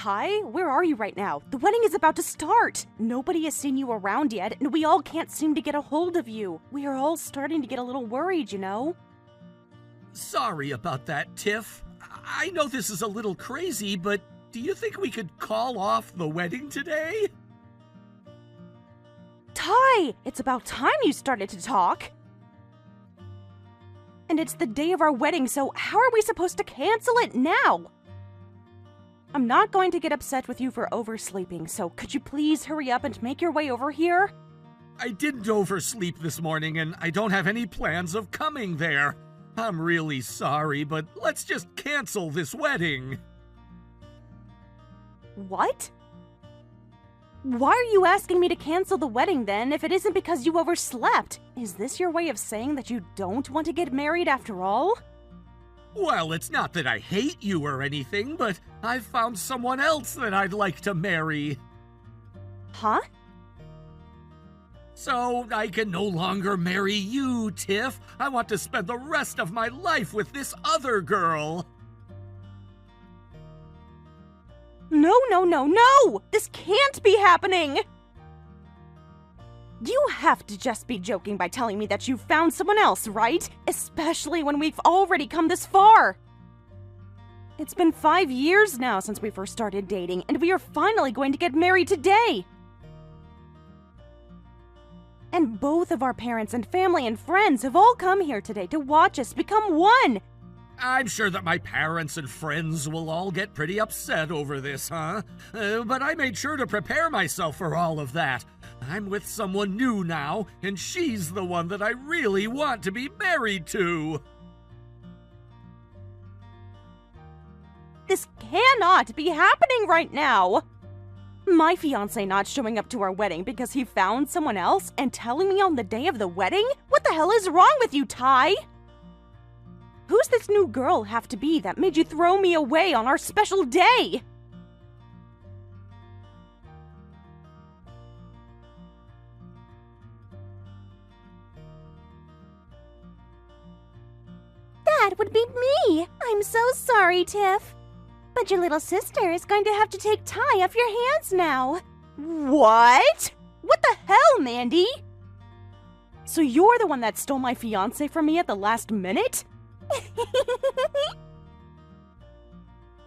Ty, where are you right now? The wedding is about to start. Nobody has seen you around yet, and we all can't seem to get a hold of you. We are all starting to get a little worried, you know? Sorry about that, Tiff. I know this is a little crazy, but do you think we could call off the wedding today? Ty, it's about time you started to talk. And it's the day of our wedding, so how are we supposed to cancel it now? I'm not going to get upset with you for oversleeping, so could you please hurry up and make your way over here? I didn't oversleep this morning, and I don't have any plans of coming there. I'm really sorry, but let's just cancel this wedding. What? Why are you asking me to cancel the wedding then if it isn't because you overslept? Is this your way of saying that you don't want to get married after all? Well, it's not that I hate you or anything, but I've found someone else that I'd like to marry. Huh? So I can no longer marry you, Tiff. I want to spend the rest of my life with this other girl. No, no, no, no! This can't be happening! You have to just be joking by telling me that you found someone else, right? Especially when we've already come this far! It's been 5 years now since we first started dating, and we are finally going to get married today! And both of our parents and family and friends have all come here today to watch us become one! I'm sure that my parents and friends will all get pretty upset over this, huh? But I made sure to prepare myself for all of that. I'm with someone new now, and she's the one that I really want to be married to. This cannot be happening right now! My fiancé not showing up to our wedding because he found someone else and telling me on the day of the wedding? What the hell is wrong with you, Ty? Who's this new girl have to be that made you throw me away on our special day? That would be me! I'm so sorry, Tiff. But your little sister is going to have to take Ty off your hands now. What? What the hell, Mandy? So you're the one that stole my fiancé from me at the last minute?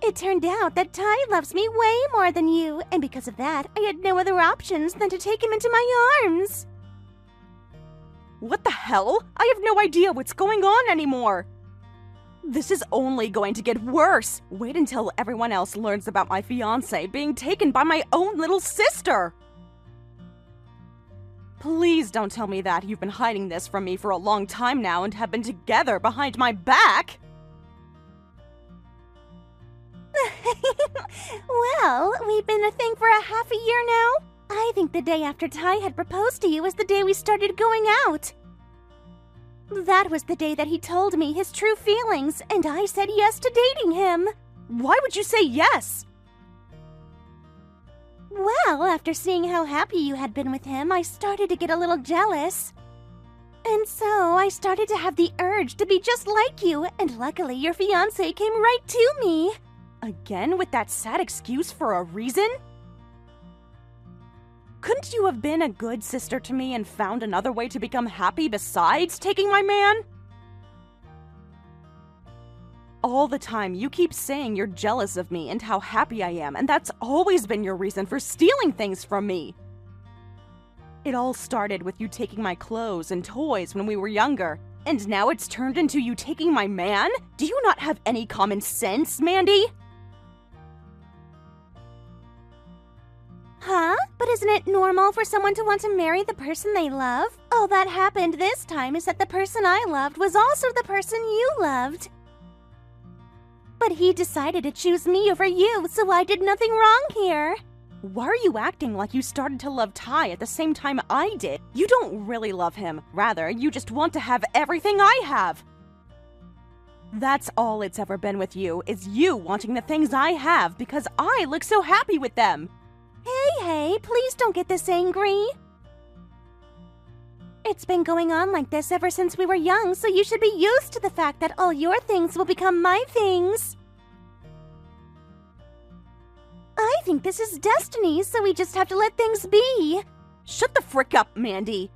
It turned out that Ty loves me way more than you, and because of that, I had no other options than to take him into my arms. What the hell? I have no idea what's going on anymore. This is only going to get worse. Wait until everyone else learns about my fiancé being taken by my own little sister. Please don't tell me that you've been hiding this from me for a long time now and have been together behind my back. Well, we've been a thing for a half a year now. I think the day after Ty had proposed to you was the day we started going out. That was the day that he told me his true feelings, and I said yes to dating him. Why would you say yes? Well, after seeing how happy you had been with him, I started to get a little jealous. And so I started to have the urge to be just like you, and luckily your fiancé came right to me. Again with that sad excuse for a reason? Couldn't you have been a good sister to me and found another way to become happy besides taking my man? All the time you keep saying you're jealous of me and how happy I am, and that's always been your reason for stealing things from me. It all started with you taking my clothes and toys when we were younger, and now it's turned into you taking my man? Do you not have any common sense, Mandy? Huh? But isn't it normal for someone to want to marry the person they love? All that happened this time is that the person I loved was also the person you loved. But he decided to choose me over you, so I did nothing wrong here. Why are you acting like you started to love Ty at the same time I did? You don't really love him. Rather, you just want to have everything I have. That's all it's ever been with you, is you wanting the things I have because I look so happy with them. Hey, please don't get this angry. It's been going on like this ever since we were young, so you should be used to the fact that all your things will become my things. I think this is destiny, so we just have to let things be. Shut the frick up, Mandy.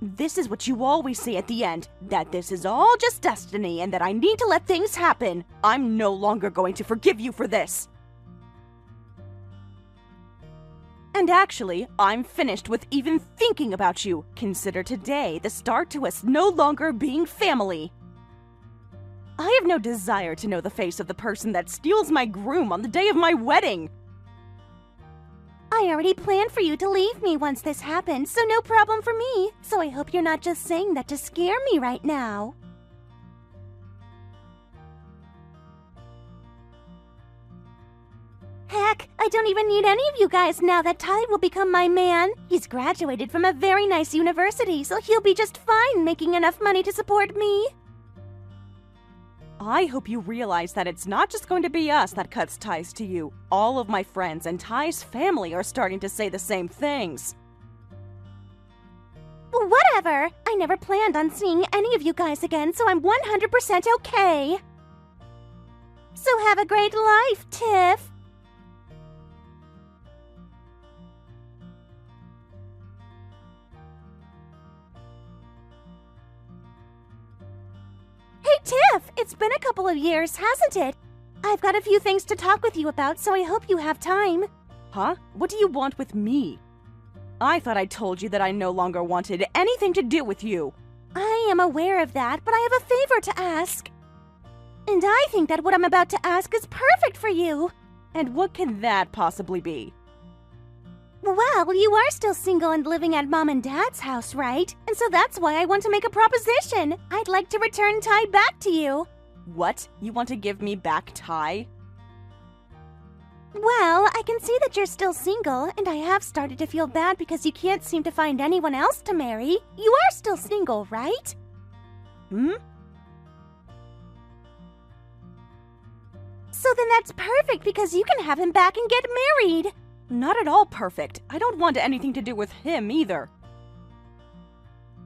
This is what you always say at the end, that this is all just destiny and that I need to let things happen. I'm no longer going to forgive you for this. And actually, I'm finished with even thinking about you. Consider today the start to us no longer being family. I have no desire to know the face of the person that steals my groom on the day of my wedding. I already planned for you to leave me once this happened, so no problem for me. So I hope you're not just saying that to scare me right now. Heck, I don't even need any of you guys now that Ty will become my man. He's graduated from a very nice university, so he'll be just fine making enough money to support me. I hope you realize that it's not just going to be us that cuts ties to you. All of my friends and Ty's family are starting to say the same things. Whatever. I never planned on seeing any of you guys again, so I'm 100% okay. So have a great life, Tiff. Hey, Tiff! It's been a couple of years, hasn't it? I've got a few things to talk with you about, so I hope you have time. Huh? What do you want with me? I thought I told you that I no longer wanted anything to do with you. I am aware of that, but I have a favor to ask. And I think that what I'm about to ask is perfect for you. And what can that possibly be? Well, you are still single and living at Mom and Dad's house, right? And so that's why I want to make a proposition. I'd like to return Ty back to you. What? You want to give me back Ty? Well, I can see that you're still single, and I have started to feel bad because you can't seem to find anyone else to marry. You are still single, right? So then that's perfect because you can have him back and get married. Not at all perfect. I don't want anything to do with him either.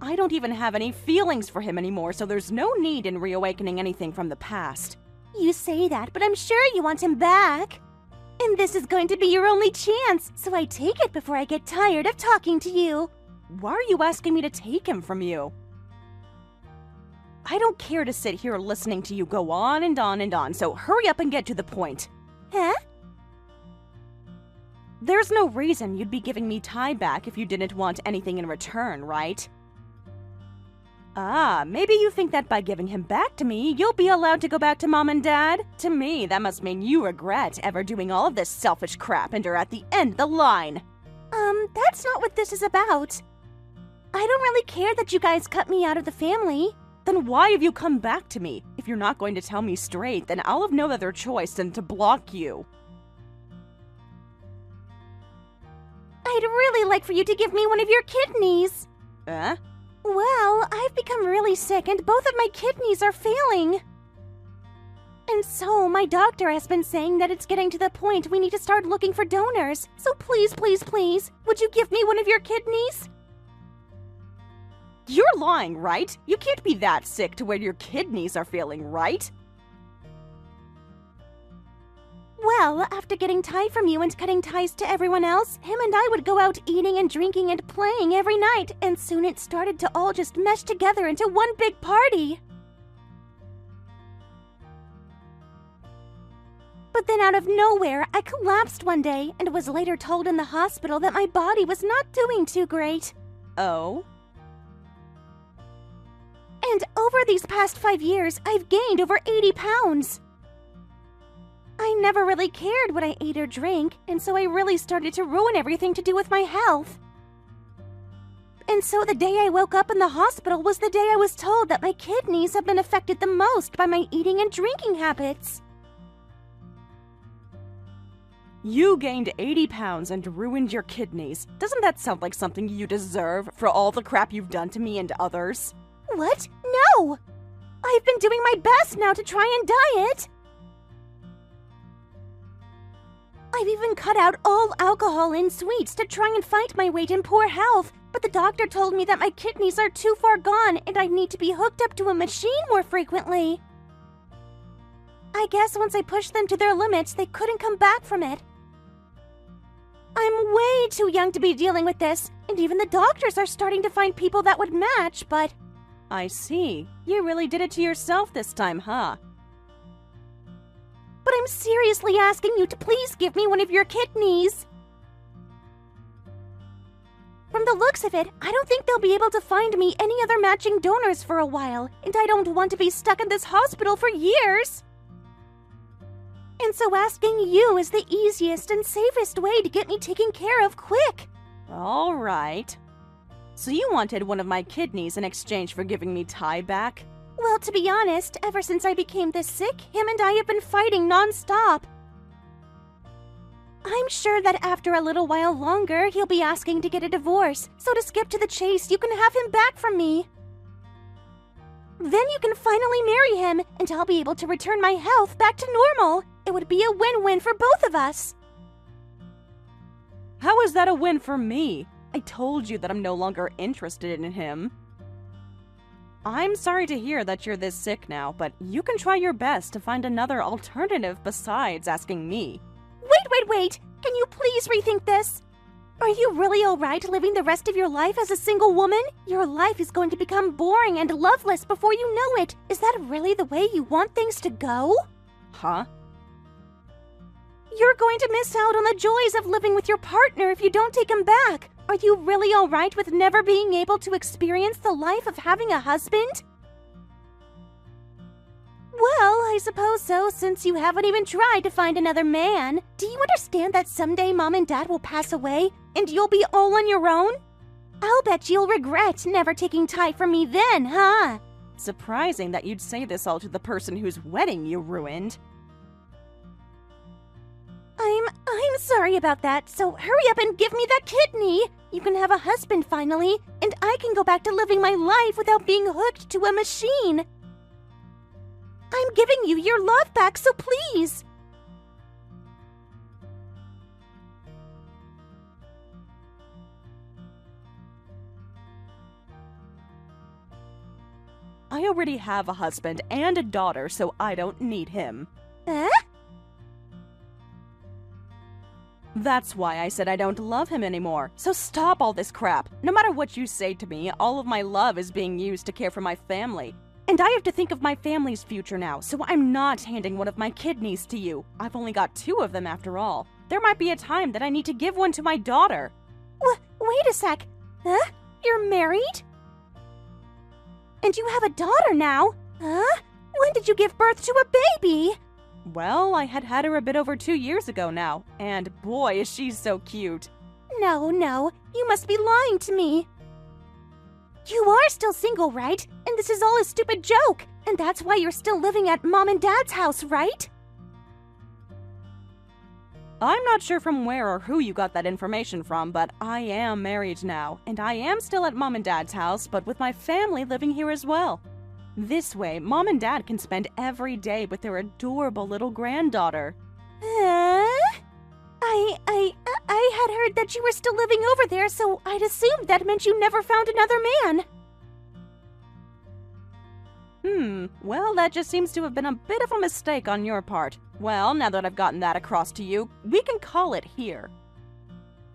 I don't even have any feelings for him anymore, so there's no need in reawakening anything from the past. You say that, but I'm sure you want him back. And this is going to be your only chance, so I take it before I get tired of talking to you. Why are you asking me to take him from you? I don't care to sit here listening to you go on and on and on, so hurry up and get to the point. Huh? There's no reason you'd be giving me Ty back if you didn't want anything in return, right? Ah, maybe you think that by giving him back to me, you'll be allowed to go back to Mom and Dad? To me, that must mean you regret ever doing all of this selfish crap and are at the end of the line. That's not what this is about. I don't really care that you guys cut me out of the family. Then why have you come back to me? If you're not going to tell me straight, then I'll have no other choice than to block you. I'd really like for you to give me one of your kidneys. Well, I've become really sick and both of my kidneys are failing. And so, my doctor has been saying that it's getting to the point we need to start looking for donors. So please, please, please, would you give me one of your kidneys? You're lying, right? You can't be that sick to where your kidneys are failing, right? Well, after getting Ty from you and cutting ties to everyone else, him and I would go out eating and drinking and playing every night, and soon it started to all just mesh together into one big party. But then out of nowhere, I collapsed one day and was later told in the hospital that my body was not doing too great. Oh? And over these past 5 years, I've gained over 80 pounds. I never really cared what I ate or drank, and so I really started to ruin everything to do with my health. And so the day I woke up in the hospital was the day I was told that my kidneys have been affected the most by my eating and drinking habits. You gained 80 pounds and ruined your kidneys. Doesn't that sound like something you deserve for all the crap you've done to me and others? What? No! I've been doing my best now to try and diet. I've even cut out all alcohol and sweets to try and fight my weight in poor health, but the doctor told me that my kidneys are too far gone and I need to be hooked up to a machine more frequently. I guess once I pushed them to their limits, they couldn't come back from it. I'm way too young to be dealing with this, and even the doctors are starting to find people that would match, but... I see. You really did it to yourself this time, huh? But I'm seriously asking you to please give me one of your kidneys. From the looks of it, I don't think they'll be able to find me any other matching donors for a while, and I don't want to be stuck in this hospital for years. And so asking you is the easiest and safest way to get me taken care of quick. All right. So you wanted one of my kidneys in exchange for giving me Ty back? Well, to be honest, ever since I became this sick, him and I have been fighting non-stop. I'm sure that after a little while longer, he'll be asking to get a divorce, so to skip to the chase, you can have him back from me. Then you can finally marry him, and I'll be able to return my health back to normal. It would be a win-win for both of us. How is that a win for me? I told you that I'm no longer interested in him. I'm sorry to hear that you're this sick now, but you can try your best to find another alternative besides asking me. Wait! Can you please rethink this? Are you really alright living the rest of your life as a single woman? Your life is going to become boring and loveless before you know it. Is that really the way you want things to go? Huh? You're going to miss out on the joys of living with your partner if you don't take him back. Are you really alright with never being able to experience the life of having a husband? Well, I suppose so, since you haven't even tried to find another man. Do you understand that someday Mom and Dad will pass away, and you'll be all on your own? I'll bet you'll regret never taking Ty from me then, huh? Surprising that you'd say this all to the person whose wedding you ruined. I'm sorry about that, so hurry up and give me that kidney! You can have a husband finally, and I can go back to living my life without being hooked to a machine. I'm giving you your love back, so please! I already have a husband and a daughter, so I don't need him. That's why I said I don't love him anymore. So stop all this crap. No matter what you say to me, all of my love is being used to care for my family. And I have to think of my family's future now, so I'm not handing one of my kidneys to you. I've only got 2 of them after all. There might be a time that I need to give one to my daughter. Wait a sec. Huh? You're married? And you have a daughter now? Huh? When did you give birth to a baby? Well, I had her a bit over 2 years ago now, and boy, is she so cute. No, you must be lying to me. You are still single, right? And this is all a stupid joke, and that's why you're still living at Mom and Dad's house, right? I'm not sure from where or who you got that information from, but I am married now, and I am still at Mom and Dad's house, but with my family living here as well. This way, Mom and Dad can spend every day with their adorable little granddaughter. I had heard that you were still living over there, so I'd assumed that meant you never found another man. Well, that just seems to have been a bit of a mistake on your part. Well, now that I've gotten that across to you, we can call it here.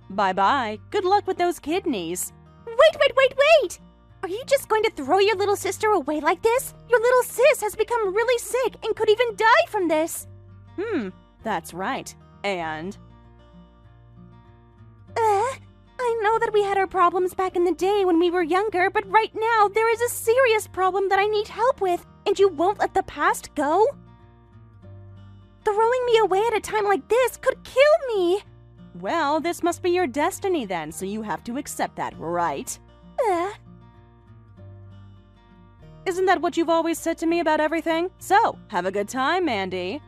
Bye-bye. Good luck with those kidneys. Wait! Are you just going to throw your little sister away like this? Your little sis has become really sick and could even die from this. That's right. And? I know that we had our problems back in the day when we were younger, but right now there is a serious problem that I need help with, and you won't let the past go? Throwing me away at a time like this could kill me. Well, this must be your destiny then, so you have to accept that, right? Isn't that what you've always said to me about everything? So, have a good time, Mandy.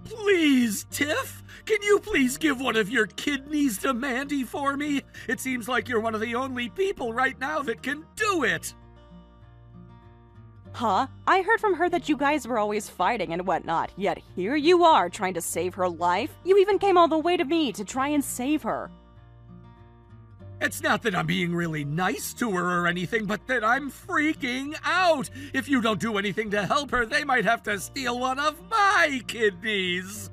Please, Tiff, can you please give one of your kidneys to Mandy for me? It seems like you're one of the only people right now that can do it. Huh? I heard from her that you guys were always fighting and whatnot, yet here you are trying to save her life? You even came all the way to me to try and save her. It's not that I'm being really nice to her or anything, but that I'm freaking out. If you don't do anything to help her, they might have to steal one of my kidneys.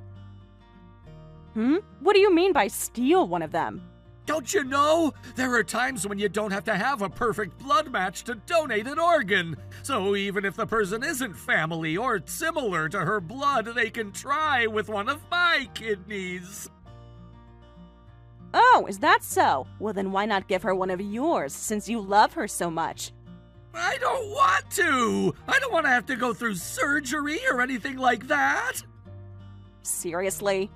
What do you mean by steal one of them? Don't you know? There are times when you don't have to have a perfect blood match to donate an organ. So even if the person isn't family or similar to her blood, they can try with one of my kidneys. Oh, is that so? Well, then why not give her one of yours, since you love her so much? I don't want to! I don't want to have to go through surgery or anything like that! Seriously?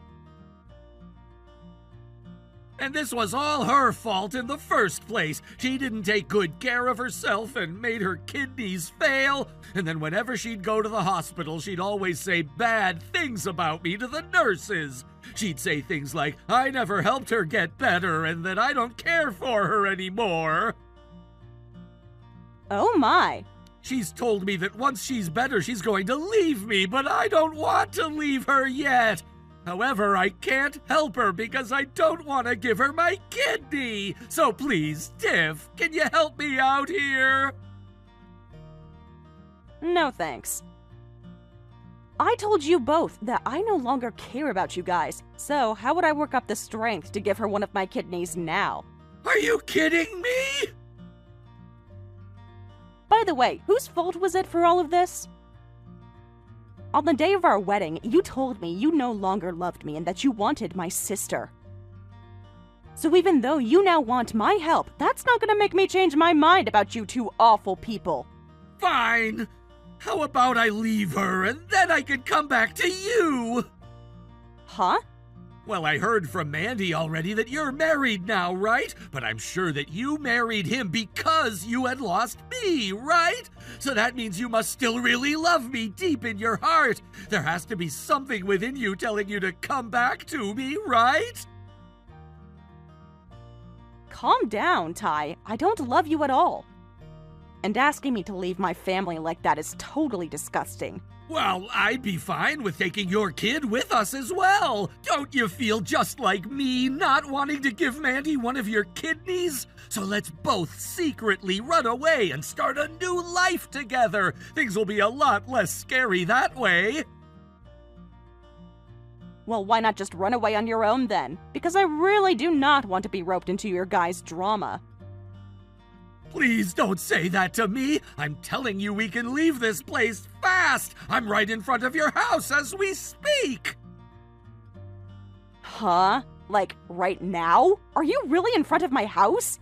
And this was all her fault in the first place. She didn't take good care of herself and made her kidneys fail. And then whenever she'd go to the hospital, she'd always say bad things about me to the nurses. She'd say things like, I never helped her get better and that I don't care for her anymore. Oh my. She's told me that once she's better, she's going to leave me, but I don't want to leave her yet. However, I can't help her because I don't want to give her my kidney. So please, Tiff, can you help me out here? No thanks. I told you both that I no longer care about you guys, so how would I work up the strength to give her one of my kidneys now? Are you kidding me? By the way, whose fault was it for all of this? On the day of our wedding, you told me you no longer loved me and that you wanted my sister. So even though you now want my help, that's not gonna make me change my mind about you two awful people. Fine. How about I leave her and then I can come back to you? Huh? Well, I heard from Mandy already that you're married now, right? But I'm sure that you married him because you had lost me, right? So that means you must still really love me deep in your heart. There has to be something within you telling you to come back to me, right? Calm down, Ty. I don't love you at all. And asking me to leave my family like that is totally disgusting. Well, I'd be fine with taking your kid with us as well. Don't you feel just like me, not wanting to give Mandy one of your kidneys? So let's both secretly run away and start a new life together. Things will be a lot less scary that way. Well, why not just run away on your own then? Because I really do not want to be roped into your guys' drama. Please don't say that to me. I'm telling you we can leave this place fast. I'm right in front of your house as we speak. Huh? Like, right now? Are you really in front of my house?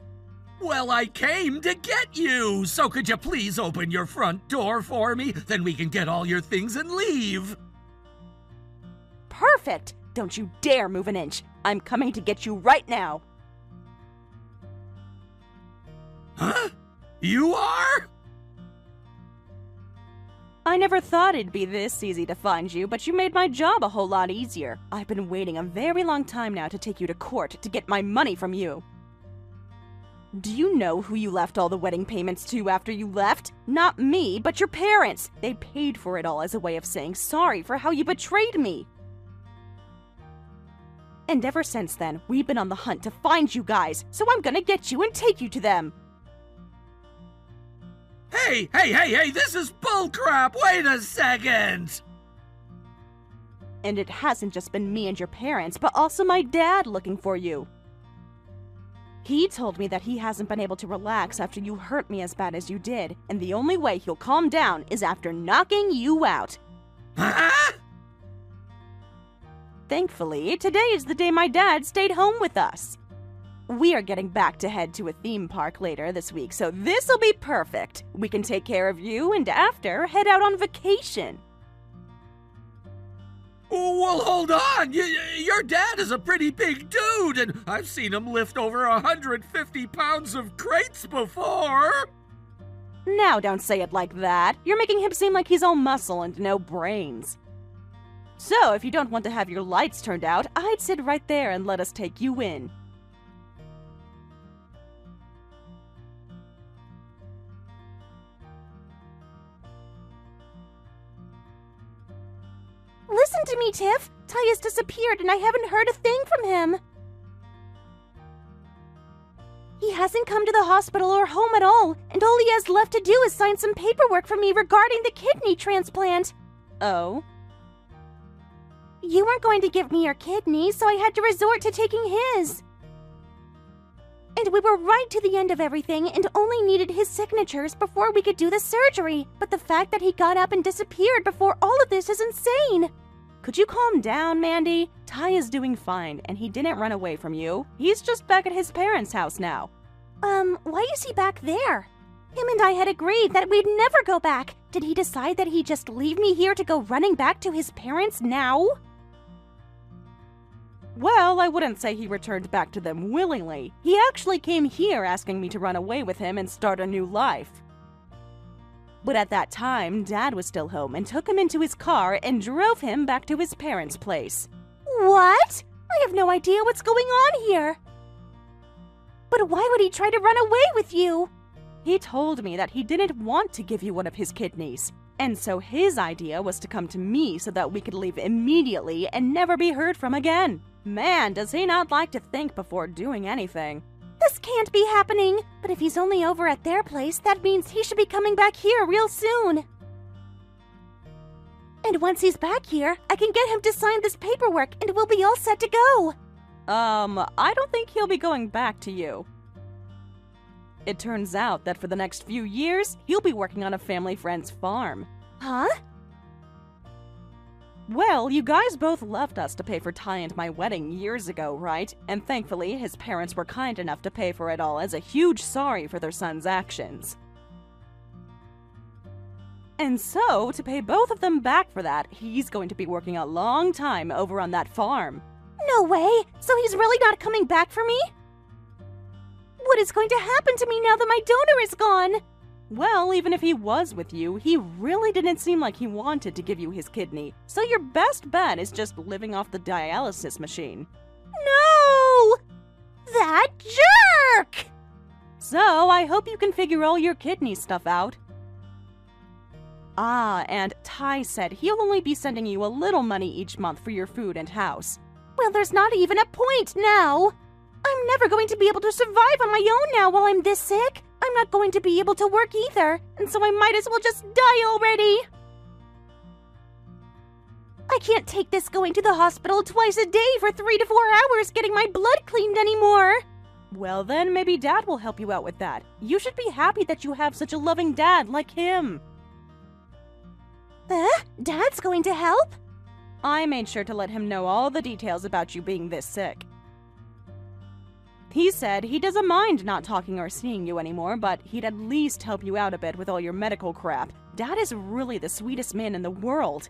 Well, I came to get you. So could you please open your front door for me? Then we can get all your things and leave. Perfect! Don't you dare move an inch. I'm coming to get you right now. Huh? You are? I never thought it'd be this easy to find you, but you made my job a whole lot easier. I've been waiting a very long time now to take you to court to get my money from you. Do you know who you left all the wedding payments to after you left? Not me, but your parents. They paid for it all as a way of saying sorry for how you betrayed me. And ever since then, we've been on the hunt to find you guys, so I'm gonna get you and take you to them. Hey, this is bullcrap! Wait a second! And it hasn't just been me and your parents, but also my dad looking for you. He told me that he hasn't been able to relax after you hurt me as bad as you did, and the only way he'll calm down is after knocking you out. Huh? Thankfully, today is the day my dad stayed home with us. We are getting back to head to a theme park later this week, so this'll be perfect. We can take care of you and after head out on vacation. Well, hold on. Your dad is a pretty big dude, and I've seen him lift over 150 pounds of crates before. Now don't say it like that. You're making him seem like he's all muscle and no brains. So, if you don't want to have your lights turned out, I'd sit right there and let us take you in. me, Tiff. Ty has disappeared and I haven't heard a thing from him. He hasn't come to the hospital or home at all, and all he has left to do is sign some paperwork for me regarding the kidney transplant. Oh? You weren't going to give me your kidney, so I had to resort to taking his. And we were right to the end of everything and only needed his signatures before we could do the surgery. But the fact that he got up and disappeared before all of this is insane. Could you calm down, Mandy? Ty is doing fine, and he didn't run away from you. He's just back at his parents' house now. Why is he back there? Him and I had agreed that we'd never go back. Did he decide that he'd just leave me here to go running back to his parents now? Well, I wouldn't say he returned back to them willingly. He actually came here asking me to run away with him and start a new life. But at that time, Dad was still home and took him into his car and drove him back to his parents' place. What? I have no idea what's going on here. But why would he try to run away with you? He told me that he didn't want to give you one of his kidneys. And so his idea was to come to me so that we could leave immediately and never be heard from again. Man, does he not like to think before doing anything. This can't be happening. But if he's only over at their place, that means he should be coming back here real soon. And once he's back here, I can get him to sign this paperwork and we'll be all set to go. I don't think he'll be going back to you. It turns out that for the next few years, he'll be working on a family friend's farm. Huh? Well, you guys both left us to pay for Ty and my wedding years ago, right? And thankfully, his parents were kind enough to pay for it all as a huge sorry for their son's actions. And so, to pay both of them back for that, he's going to be working a long time over on that farm. No way! So he's really not coming back for me? What is going to happen to me now that my donor is gone? Well, even if he was with you, he really didn't seem like he wanted to give you his kidney. So your best bet is just living off the dialysis machine. No! That jerk! So, I hope you can figure all your kidney stuff out. Ah, and Ty said he'll only be sending you a little money each month for your food and house. Well, there's not even a point now. I'm never going to be able to survive on my own now while I'm this sick. I'm not going to be able to work either, and so I might as well just die already. I can't take this going to the hospital twice a day for 3 to 4 hours getting my blood cleaned anymore. Well then, maybe Dad will help you out with that. You should be happy that you have such a loving dad like him. Dad's going to help? I made sure to let him know all the details about you being this sick. He said he doesn't mind not talking or seeing you anymore, but he'd at least help you out a bit with all your medical crap. Dad is really the sweetest man in the world.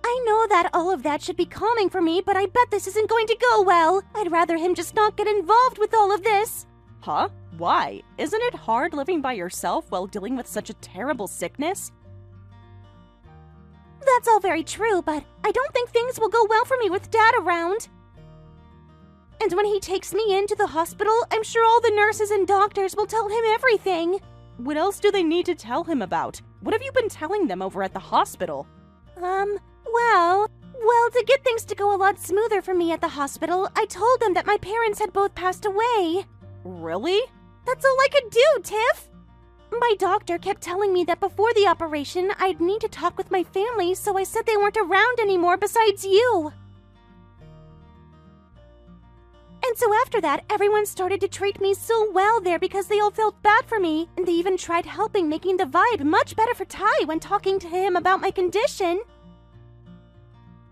I know that all of that should be calming for me, but I bet this isn't going to go well. I'd rather him just not get involved with all of this. Huh? Why? Isn't it hard living by yourself while dealing with such a terrible sickness? That's all very true, but I don't think things will go well for me with Dad around. And when he takes me into the hospital, I'm sure all the nurses and doctors will tell him everything. What else do they need to tell him about? What have you been telling them over at the hospital? Well, to get things to go a lot smoother for me at the hospital, I told them that my parents had both passed away. Really? That's all I could do, Tiff. My doctor kept telling me that before the operation, I'd need to talk with my family, so I said they weren't around anymore besides you. And so after that, everyone started to treat me so well there because they all felt bad for me, and they even tried helping making the vibe much better for Ty when talking to him about my condition.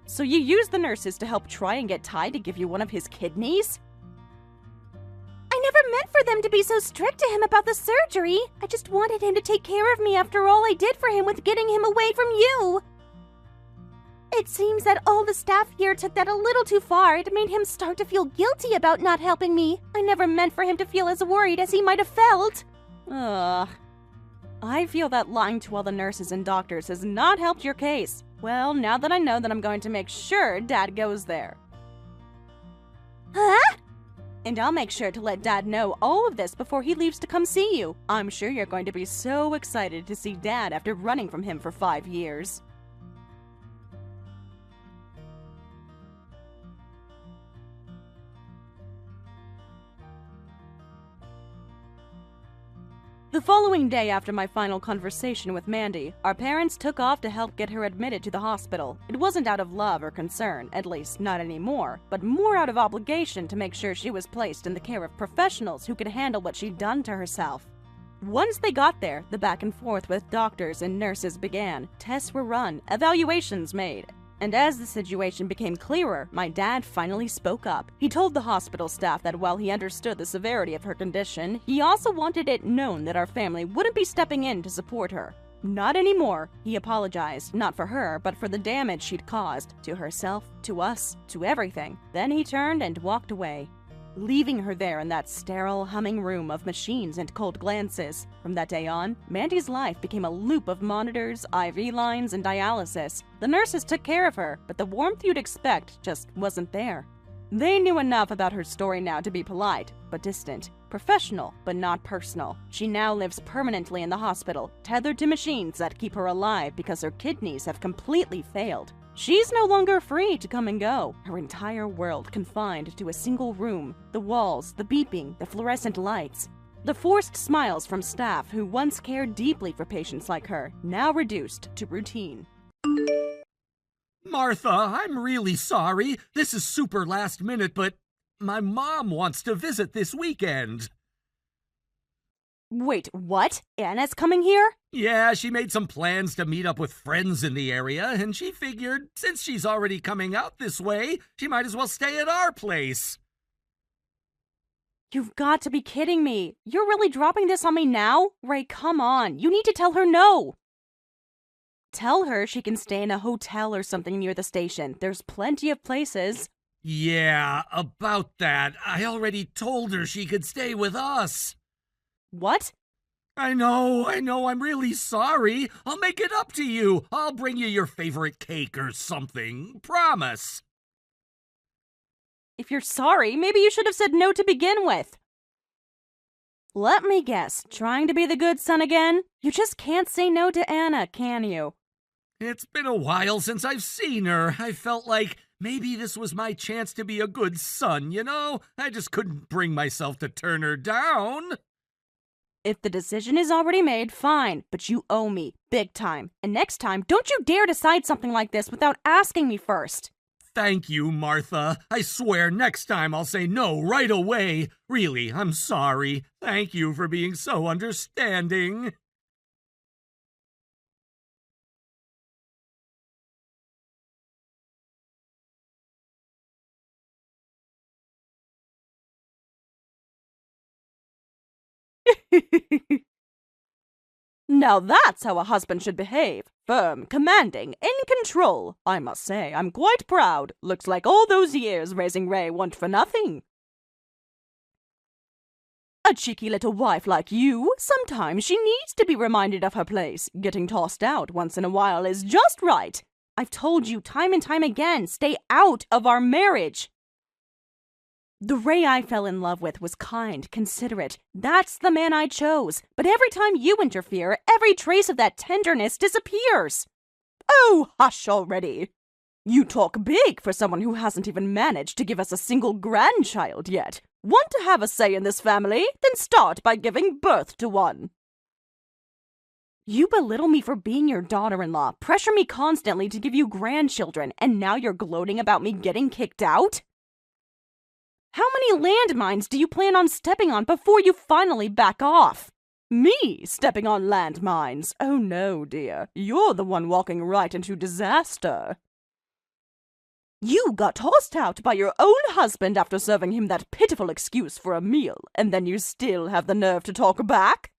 So you used the nurses to help try and get Ty to give you one of his kidneys? I never meant for them to be so strict to him about the surgery. I just wanted him to take care of me after all I did for him with getting him away from you. It seems that all the staff here took that a little too far. It made him start to feel guilty about not helping me. I never meant for him to feel as worried as he might have felt. Ugh. I feel that lying to all the nurses and doctors has not helped your case. Well, now that I know that I'm going to make sure Dad goes there. Huh? And I'll make sure to let Dad know all of this before he leaves to come see you. I'm sure you're going to be so excited to see Dad after running from him for 5 years. The following day after my final conversation with Mandy, our parents took off to help get her admitted to the hospital. It wasn't out of love or concern, at least not anymore, but more out of obligation to make sure she was placed in the care of professionals who could handle what she'd done to herself. Once they got there, the back and forth with doctors and nurses began. Tests were run, evaluations made. And as the situation became clearer, my dad finally spoke up. He told the hospital staff that while he understood the severity of her condition, he also wanted it known that our family wouldn't be stepping in to support her. Not anymore. He apologized, not for her, but for the damage she'd caused to herself, to us, to everything. Then he turned and walked away, leaving her there in that sterile, humming room of machines and cold glances. From that day on, Mandy's life became a loop of monitors, IV lines, and dialysis. The nurses took care of her, but the warmth you'd expect just wasn't there. They knew enough about her story now to be polite, but distant. Professional, but not personal. She now lives permanently in the hospital, tethered to machines that keep her alive because her kidneys have completely failed. She's no longer free to come and go, her entire world confined to a single room. The walls, the beeping, the fluorescent lights. The forced smiles from staff who once cared deeply for patients like her, now reduced to routine. Martha, I'm really sorry. This is super last minute, but my mom wants to visit this weekend. Wait, what? Anna's coming here? Yeah, she made some plans to meet up with friends in the area, and she figured since she's already coming out this way, she might as well stay at our place. You've got to be kidding me. You're really dropping this on me now? Ray, come on. You need to tell her no. Tell her she can stay in a hotel or something near the station. There's plenty of places. Yeah, about that. I already told her she could stay with us. What? I know, I'm really sorry. I'll make it up to you. I'll bring you your favorite cake or something. Promise. If you're sorry, maybe you should have said no to begin with. Let me guess, trying to be the good son again? You just can't say no to Anna, can you? It's been a while since I've seen her. I felt like maybe this was my chance to be a good son, you know? I just couldn't bring myself to turn her down. If the decision is already made, fine, but you owe me, big time. And next time, don't you dare decide something like this without asking me first. Thank you, Martha. I swear next time I'll say no right away. Really, I'm sorry. Thank you for being so understanding. Now that's how a husband should behave. Firm, commanding, in control. I must say, I'm quite proud. Looks like all those years raising Ray weren't for nothing. A cheeky little wife like you, sometimes she needs to be reminded of her place. Getting tossed out once in a while is just right. I've told you time and time again, stay out of our marriage. The Ray I fell in love with was kind, considerate. That's the man I chose. But every time you interfere, every trace of that tenderness disappears. Oh, hush already. You talk big for someone who hasn't even managed to give us a single grandchild yet. Want to have a say in this family? Then start by giving birth to one. You belittle me for being your daughter-in-law, pressure me constantly to give you grandchildren, and now you're gloating about me getting kicked out? How many landmines do you plan on stepping on before you finally back off? Me stepping on landmines? Oh no, dear. You're the one walking right into disaster. You got tossed out by your own husband after serving him that pitiful excuse for a meal, and then you still have the nerve to talk back?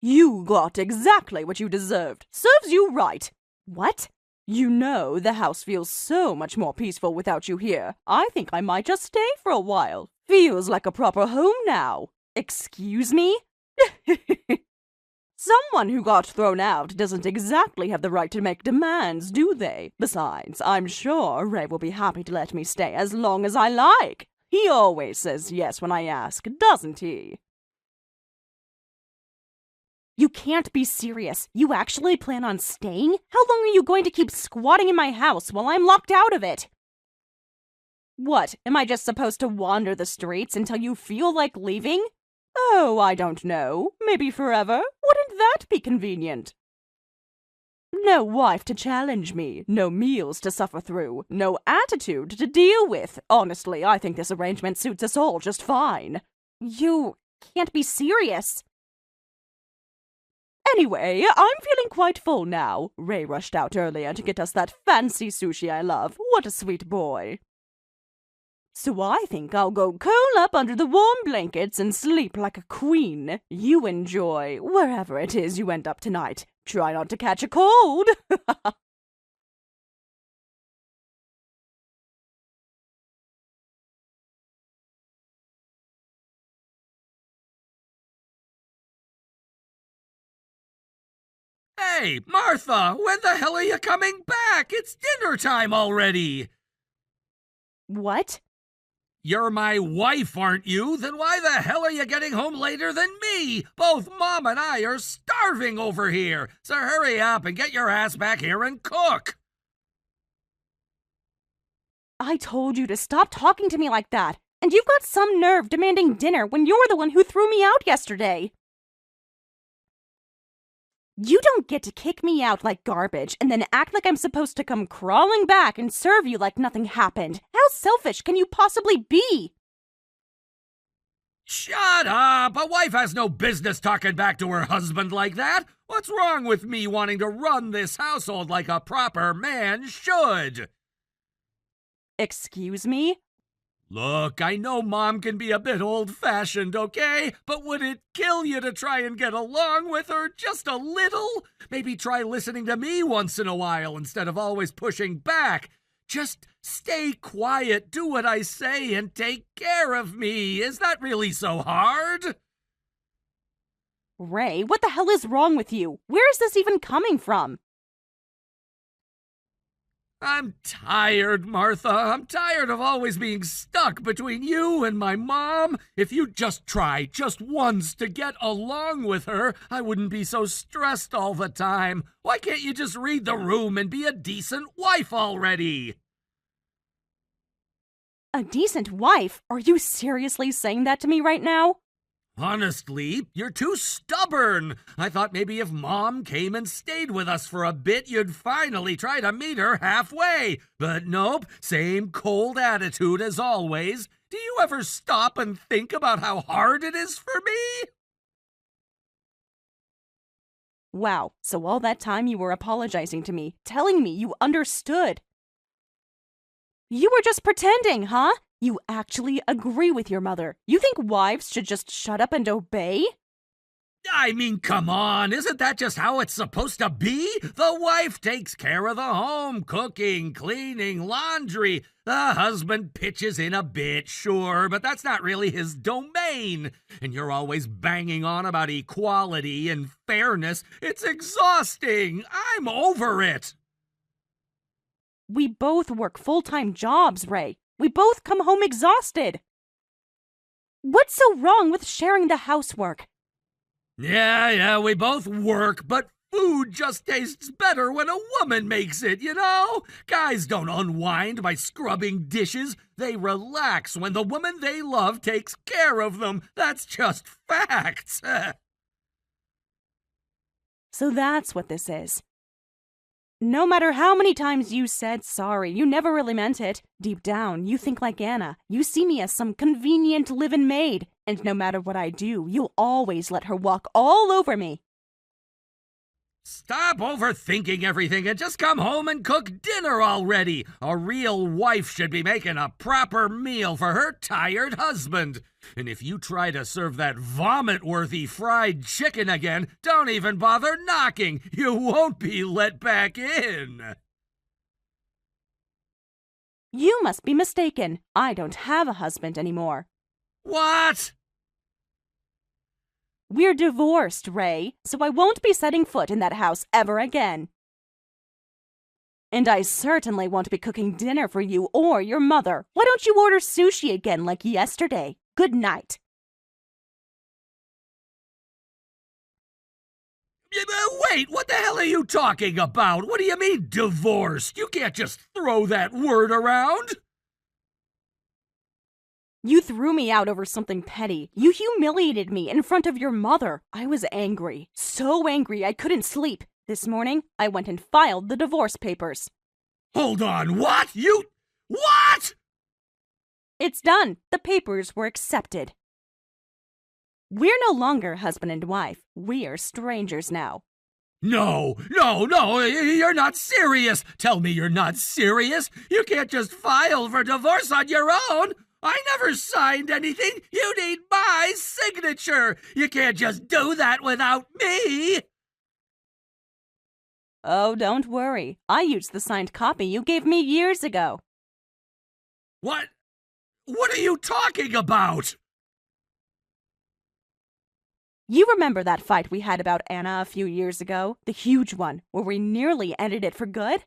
You got exactly what you deserved. Serves you right. What? You know, the house feels so much more peaceful without you here. I think I might just stay for a while. Feels like a proper home now. Excuse me? Someone who got thrown out doesn't exactly have the right to make demands, do they? Besides, I'm sure Ray will be happy to let me stay as long as I like. He always says yes when I ask, doesn't he? You can't be serious. You actually plan on staying? How long are you going to keep squatting in my house while I'm locked out of it? What, am I just supposed to wander the streets until you feel like leaving? Oh, I don't know. Maybe forever? Wouldn't that be convenient? No wife to challenge me, no meals to suffer through, no attitude to deal with. Honestly, I think this arrangement suits us all just fine. You can't be serious. Anyway, I'm feeling quite full now. Ray rushed out earlier to get us that fancy sushi I love. What a sweet boy. So I think I'll go curl up under the warm blankets and sleep like a queen. You enjoy wherever it is you end up tonight. Try not to catch a cold. Hey, Martha, when the hell are you coming back? It's dinner time already. What? You're my wife, aren't you? Then why the hell are you getting home later than me? Both Mom and I are starving over here. So hurry up and get your ass back here and cook. I told you to stop talking to me like that. And you've got some nerve demanding dinner when you're the one who threw me out yesterday. You don't get to kick me out like garbage and then act like I'm supposed to come crawling back and serve you like nothing happened. How selfish can you possibly be? Shut up! A wife has no business talking back to her husband like that. What's wrong with me wanting to run this household like a proper man should? Excuse me? Look, I know Mom can be a bit old-fashioned, okay? But would it kill you to try and get along with her just a little? Maybe try listening to me once in a while instead of always pushing back. Just stay quiet, do what I say, and take care of me. Is that really so hard? Ray, what the hell is wrong with you? Where is this even coming from? I'm tired, Martha. I'm tired of always being stuck between you and my mom. If you'd just try, just once, to get along with her, I wouldn't be so stressed all the time. Why can't you just read the room and be a decent wife already? A decent wife? Are you seriously saying that to me right now? Honestly, you're too stubborn. I thought maybe if Mom came and stayed with us for a bit, you'd finally try to meet her halfway. But nope, same cold attitude as always. Do you ever stop and think about how hard it is for me? Wow, so all that time you were apologizing to me, telling me you understood. You were just pretending, huh? You actually agree with your mother. You think wives should just shut up and obey? I mean, come on, isn't that just how it's supposed to be? The wife takes care of the home, cooking, cleaning, laundry. The husband pitches in a bit, sure, but that's not really his domain. And you're always banging on about equality and fairness. It's exhausting. I'm over it. We both work full-time jobs, Ray. We both come home exhausted. What's so wrong with sharing the housework? Yeah, we both work, but food just tastes better when a woman makes it, you know? Guys don't unwind by scrubbing dishes. They relax when the woman they love takes care of them. That's just facts. So that's what this is. No matter how many times you said sorry, you never really meant it. Deep down, you think like Anna. You see me as some convenient live-in maid. And no matter what I do, you'll always let her walk all over me. Stop overthinking everything and just come home and cook dinner already. A real wife should be making a proper meal for her tired husband. And if you try to serve that vomit-worthy fried chicken again, don't even bother knocking. You won't be let back in. You must be mistaken. I don't have a husband anymore. What? We're divorced, Ray, so I won't be setting foot in that house ever again. And I certainly won't be cooking dinner for you or your mother. Why don't you order sushi again like yesterday? Good night. Wait, what the hell are you talking about? What do you mean, divorced? You can't just throw that word around. You threw me out over something petty. You humiliated me in front of your mother. I was angry. So angry I couldn't sleep. This morning, I went and filed the divorce papers. Hold on, what? What? It's done. The papers were accepted. We're no longer husband and wife. We're strangers now. No, you're not serious. Tell me you're not serious. You can't just file for divorce on your own. I never signed anything. You need my signature. You can't just do that without me. Oh, don't worry. I used the signed copy you gave me years ago. What? What are you talking about? You remember that fight we had about Anna a few years ago? The huge one, where we nearly ended it for good?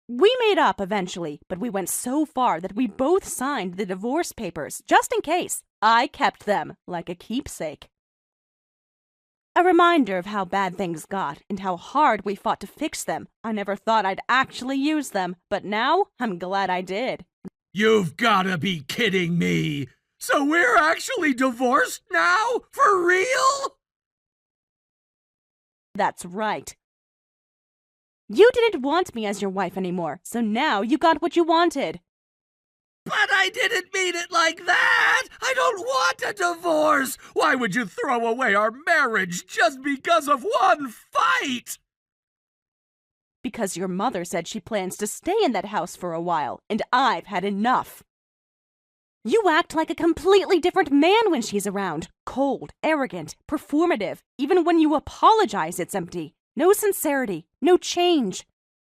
We made up eventually, but we went so far that we both signed the divorce papers, just in case. I kept them, like a keepsake. A reminder of how bad things got, and how hard we fought to fix them. I never thought I'd actually use them, but now I'm glad I did. You've gotta be kidding me! So we're actually divorced now? For real? That's right. You didn't want me as your wife anymore, so now you got what you wanted. But I didn't mean it like that! I don't want a divorce! Why would you throw away our marriage just because of one fight? Because your mother said she plans to stay in that house for a while, and I've had enough. You act like a completely different man when she's around. Cold, arrogant, performative. Even when you apologize, it's empty. No sincerity, no change.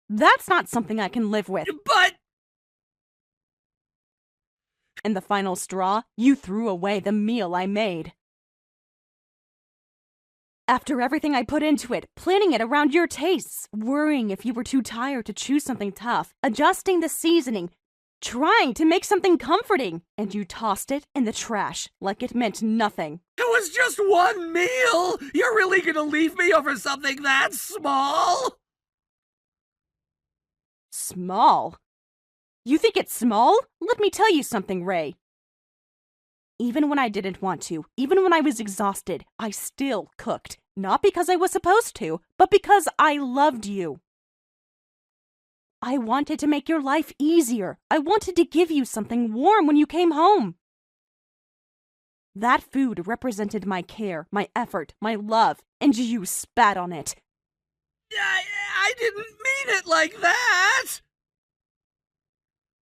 That's not something I can live with. But... And the final straw, you threw away the meal I made. After everything I put into it, planning it around your tastes, worrying if you were too tired to choose something tough, adjusting the seasoning, trying to make something comforting, and you tossed it in the trash like it meant nothing. It was just one meal! You're really gonna leave me over something that small? Small? You think it's small? Let me tell you something, Ray. Even when I didn't want to, even when I was exhausted, I still cooked. Not because I was supposed to, but because I loved you. I wanted to make your life easier. I wanted to give you something warm when you came home. That food represented my care, my effort, my love, and you spat on it. I didn't mean it like that!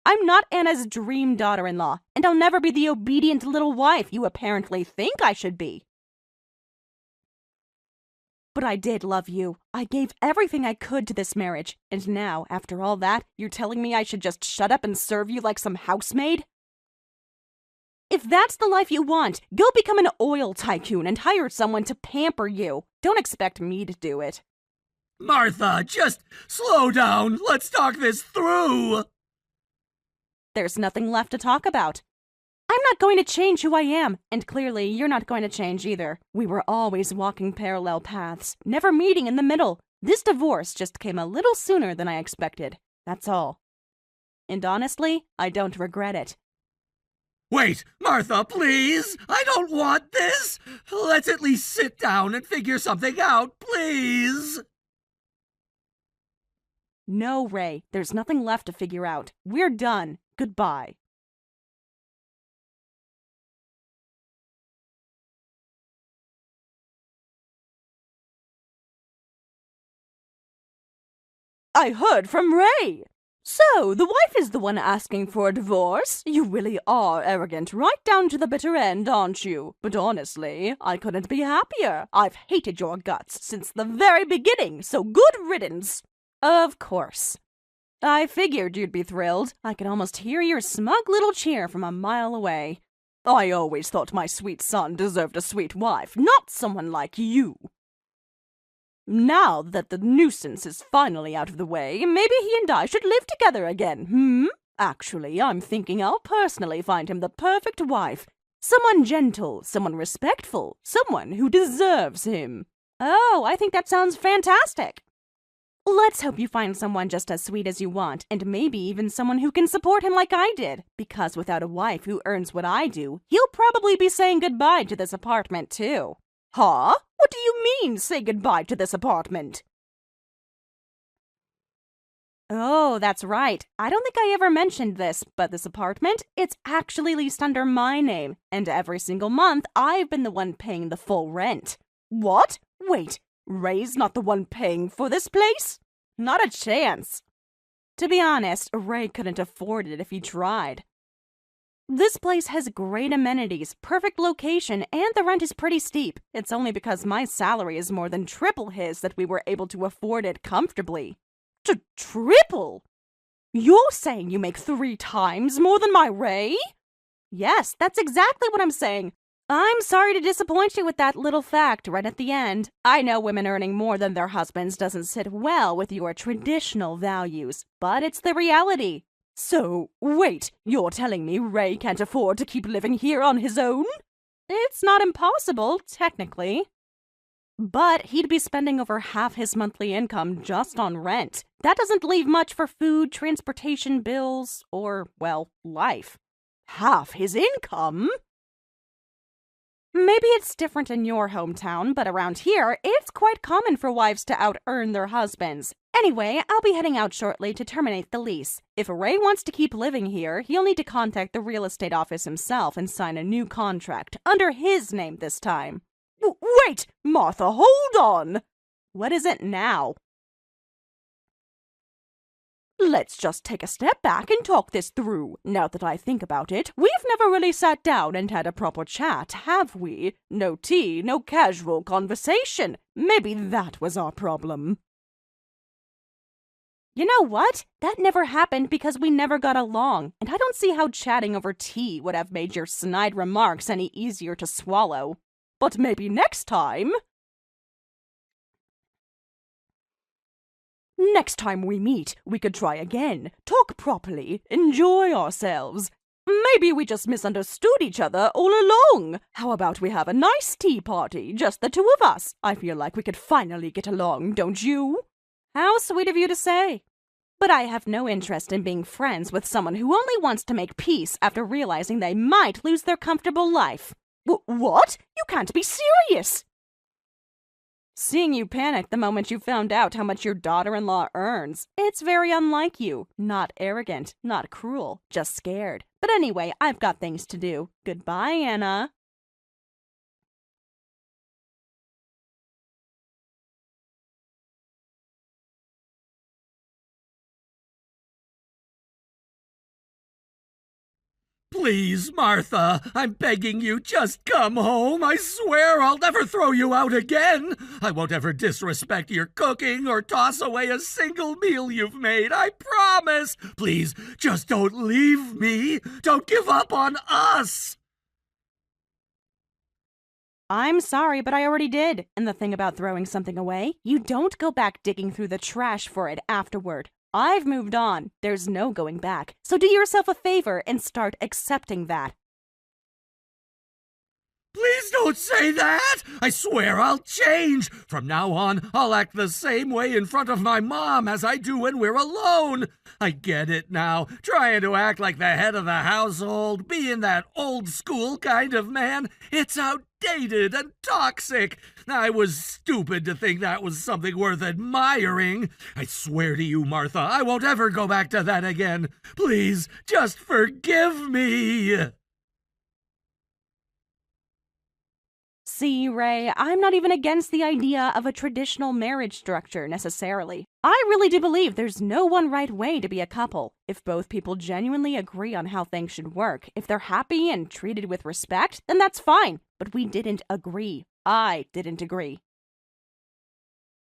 I'm not Anna's dream daughter-in-law, and I'll never be the obedient little wife you apparently think I should be. But I did love you. I gave everything I could to this marriage, and now, after all that, you're telling me I should just shut up and serve you like some housemaid? If that's the life you want, go become an oil tycoon and hire someone to pamper you. Don't expect me to do it. Martha, just slow down. Let's talk this through. There's nothing left to talk about. I'm not going to change who I am, and clearly you're not going to change either. We were always walking parallel paths, never meeting in the middle. This divorce just came a little sooner than I expected. That's all. And honestly, I don't regret it. Wait, Martha, please! I don't want this! Let's at least sit down and figure something out, please! No, Ray, there's nothing left to figure out. We're done. Goodbye. I heard from Ray. So, the wife is the one asking for a divorce? You really are arrogant right down to the bitter end, aren't you? But honestly, I couldn't be happier. I've hated your guts since the very beginning, so good riddance. Of course. I figured you'd be thrilled. I could almost hear your smug little cheer from a mile away. I always thought my sweet son deserved a sweet wife, not someone like you. Now that the nuisance is finally out of the way, maybe he and I should live together again, Actually, I'm thinking I'll personally find him the perfect wife. Someone gentle, someone respectful, someone who deserves him. Oh, I think that sounds fantastic. Let's hope you find someone just as sweet as you want, and maybe even someone who can support him like I did. Because without a wife who earns what I do, he'll probably be saying goodbye to this apartment too. Huh? What do you mean, say goodbye to this apartment? Oh, that's right. I don't think I ever mentioned this, but this apartment, it's actually leased under my name, and every single month I've been the one paying the full rent. What? Wait, Ray's not the one paying for this place? Not a chance. To be honest, Ray couldn't afford it if he tried. This place has great amenities, perfect location, and the rent is pretty steep. It's only because my salary is more than triple his that we were able to afford it comfortably. Triple? You're saying you make 3 times more than my Ray? Yes, that's exactly what I'm saying. I'm sorry to disappoint you with that little fact right at the end. I know women earning more than their husbands doesn't sit well with your traditional values, but it's the reality. So, wait, you're telling me Ray can't afford to keep living here on his own? It's not impossible, technically. But he'd be spending over half his monthly income just on rent. That doesn't leave much for food, transportation bills, or, well, life. Half his income? Maybe it's different in your hometown, but around here, it's quite common for wives to out-earn their husbands. Anyway, I'll be heading out shortly to terminate the lease. If Ray wants to keep living here, he'll need to contact the real estate office himself and sign a new contract, under his name this time. Wait, Martha, hold on! What is it now? Let's just take a step back and talk this through. Now that I think about it, we've never really sat down and had a proper chat, have we? No tea, no casual conversation. Maybe that was our problem. You know what? That never happened because we never got along, and I don't see how chatting over tea would have made your snide remarks any easier to swallow. But maybe next time... Next time we meet, we could try again, talk properly, enjoy ourselves. Maybe we just misunderstood each other all along. How about we have a nice tea party, just the 2 of us? I feel like we could finally get along, don't you? How sweet of you to say. But I have no interest in being friends with someone who only wants to make peace after realizing they might lose their comfortable life. What? You can't be serious! Seeing you panic the moment you found out how much your daughter-in-law earns, it's very unlike you. Not arrogant, not cruel, just scared. But anyway, I've got things to do. Goodbye, Anna. Please, Martha, I'm begging you, just come home. I swear I'll never throw you out again. I won't ever disrespect your cooking or toss away a single meal you've made. I promise. Please, just don't leave me. Don't give up on us. I'm sorry, but I already did. And the thing about throwing something away, you don't go back digging through the trash for it afterward. I've moved on. There's no going back. So do yourself a favor and start accepting that. Please don't say that! I swear I'll change! From now on, I'll act the same way in front of my mom as I do when we're alone! I get it now, trying to act like the head of the household, being that old-school kind of man, it's outdated and toxic! I was stupid to think that was something worth admiring! I swear to you, Martha, I won't ever go back to that again! Please, just forgive me! See, Ray, I'm not even against the idea of a traditional marriage structure, necessarily. I really do believe there's no one right way to be a couple. If both people genuinely agree on how things should work, if they're happy and treated with respect, then that's fine. But we didn't agree. I didn't agree.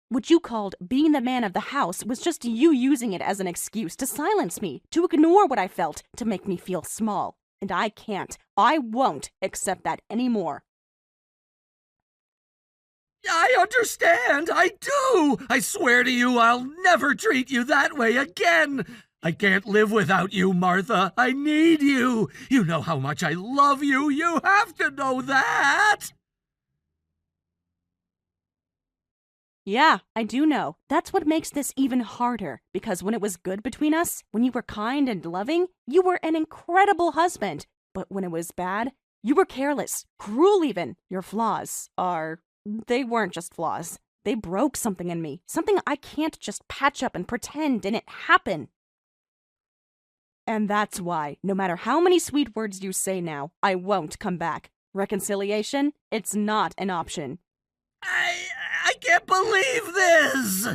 What you called being the man of the house was just you using it as an excuse to silence me, to ignore what I felt, to make me feel small. And I can't, I won't accept that anymore. I understand, I do! I swear to you I'll never treat you that way again! I can't live without you, Martha. I need you! You know how much I love you! You have to know that! Yeah, I do know. That's what makes this even harder, because when it was good between us, when you were kind and loving, you were an incredible husband. But when it was bad, you were careless, cruel even. Your flaws they weren't just flaws. They broke something in me, something I can't just patch up and pretend didn't happen. And that's why, no matter how many sweet words you say now, I won't come back. Reconciliation? It's not an option. I can't believe this!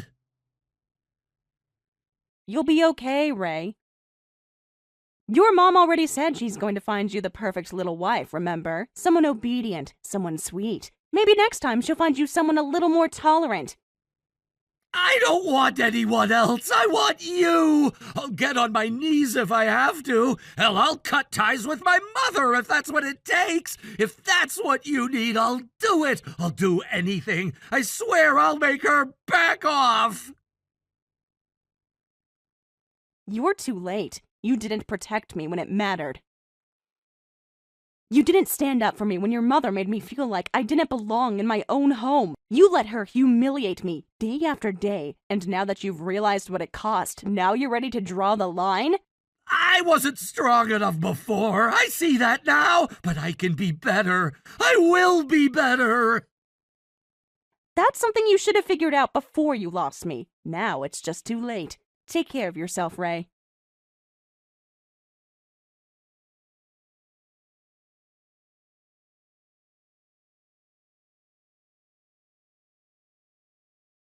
You'll be okay, Ray. Your mom already said she's going to find you the perfect little wife, remember? Someone obedient, someone sweet. Maybe next time she'll find you someone a little more tolerant. I don't want anyone else. I want you. I'll get on my knees if I have to. Hell, I'll cut ties with my mother if that's what it takes. If that's what you need, I'll do it. I'll do anything. I swear I'll make her back off. You're too late. You didn't protect me when it mattered. You didn't stand up for me when your mother made me feel like I didn't belong in my own home. You let her humiliate me day after day, and now that you've realized what it cost, now you're ready to draw the line? I wasn't strong enough before. I see that now, but I can be better. I will be better. That's something you should have figured out before you lost me. Now it's just too late. Take care of yourself, Ray.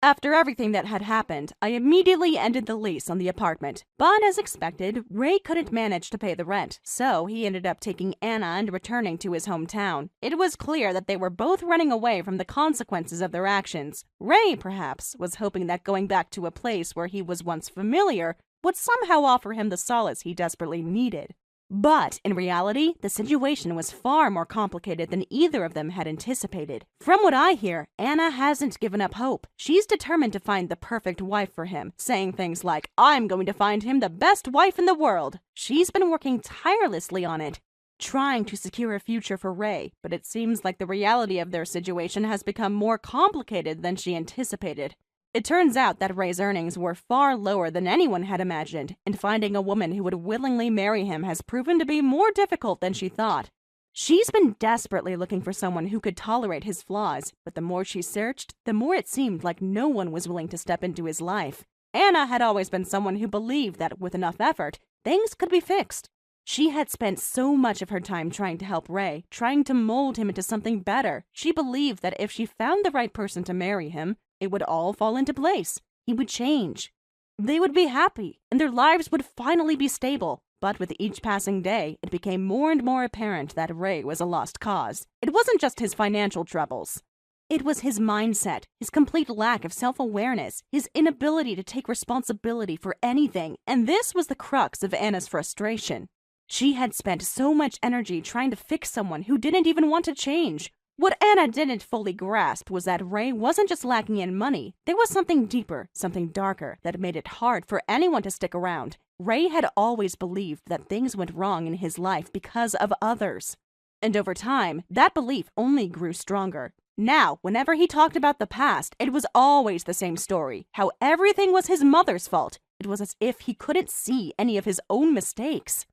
After everything that had happened, I immediately ended the lease on the apartment. But as expected, Ray couldn't manage to pay the rent, so he ended up taking Anna and returning to his hometown. It was clear that they were both running away from the consequences of their actions. Ray, perhaps, was hoping that going back to a place where he was once familiar would somehow offer him the solace he desperately needed. But, in reality, the situation was far more complicated than either of them had anticipated. From what I hear, Anna hasn't given up hope. She's determined to find the perfect wife for him, saying things like, "I'm going to find him the best wife in the world." She's been working tirelessly on it, trying to secure a future for Ray, but it seems like the reality of their situation has become more complicated than she anticipated. It turns out that Ray's earnings were far lower than anyone had imagined, and finding a woman who would willingly marry him has proven to be more difficult than she thought. She's been desperately looking for someone who could tolerate his flaws, but the more she searched, the more it seemed like no one was willing to step into his life. Anna had always been someone who believed that with enough effort, things could be fixed. She had spent so much of her time trying to help Ray, trying to mold him into something better. She believed that if she found the right person to marry him, it would all fall into place. He would change. They would be happy, and their lives would finally be stable. But with each passing day, it became more and more apparent that Ray was a lost cause. It wasn't just his financial troubles. It was his mindset, his complete lack of self-awareness, his inability to take responsibility for anything, and this was the crux of Anna's frustration. She had spent so much energy trying to fix someone who didn't even want to change. What Anna didn't fully grasp was that Ray wasn't just lacking in money. There was something deeper, something darker, that made it hard for anyone to stick around. Ray had always believed that things went wrong in his life because of others. And over time, that belief only grew stronger. Now, whenever he talked about the past, it was always the same story, how everything was his mother's fault. It was as if he couldn't see any of his own mistakes.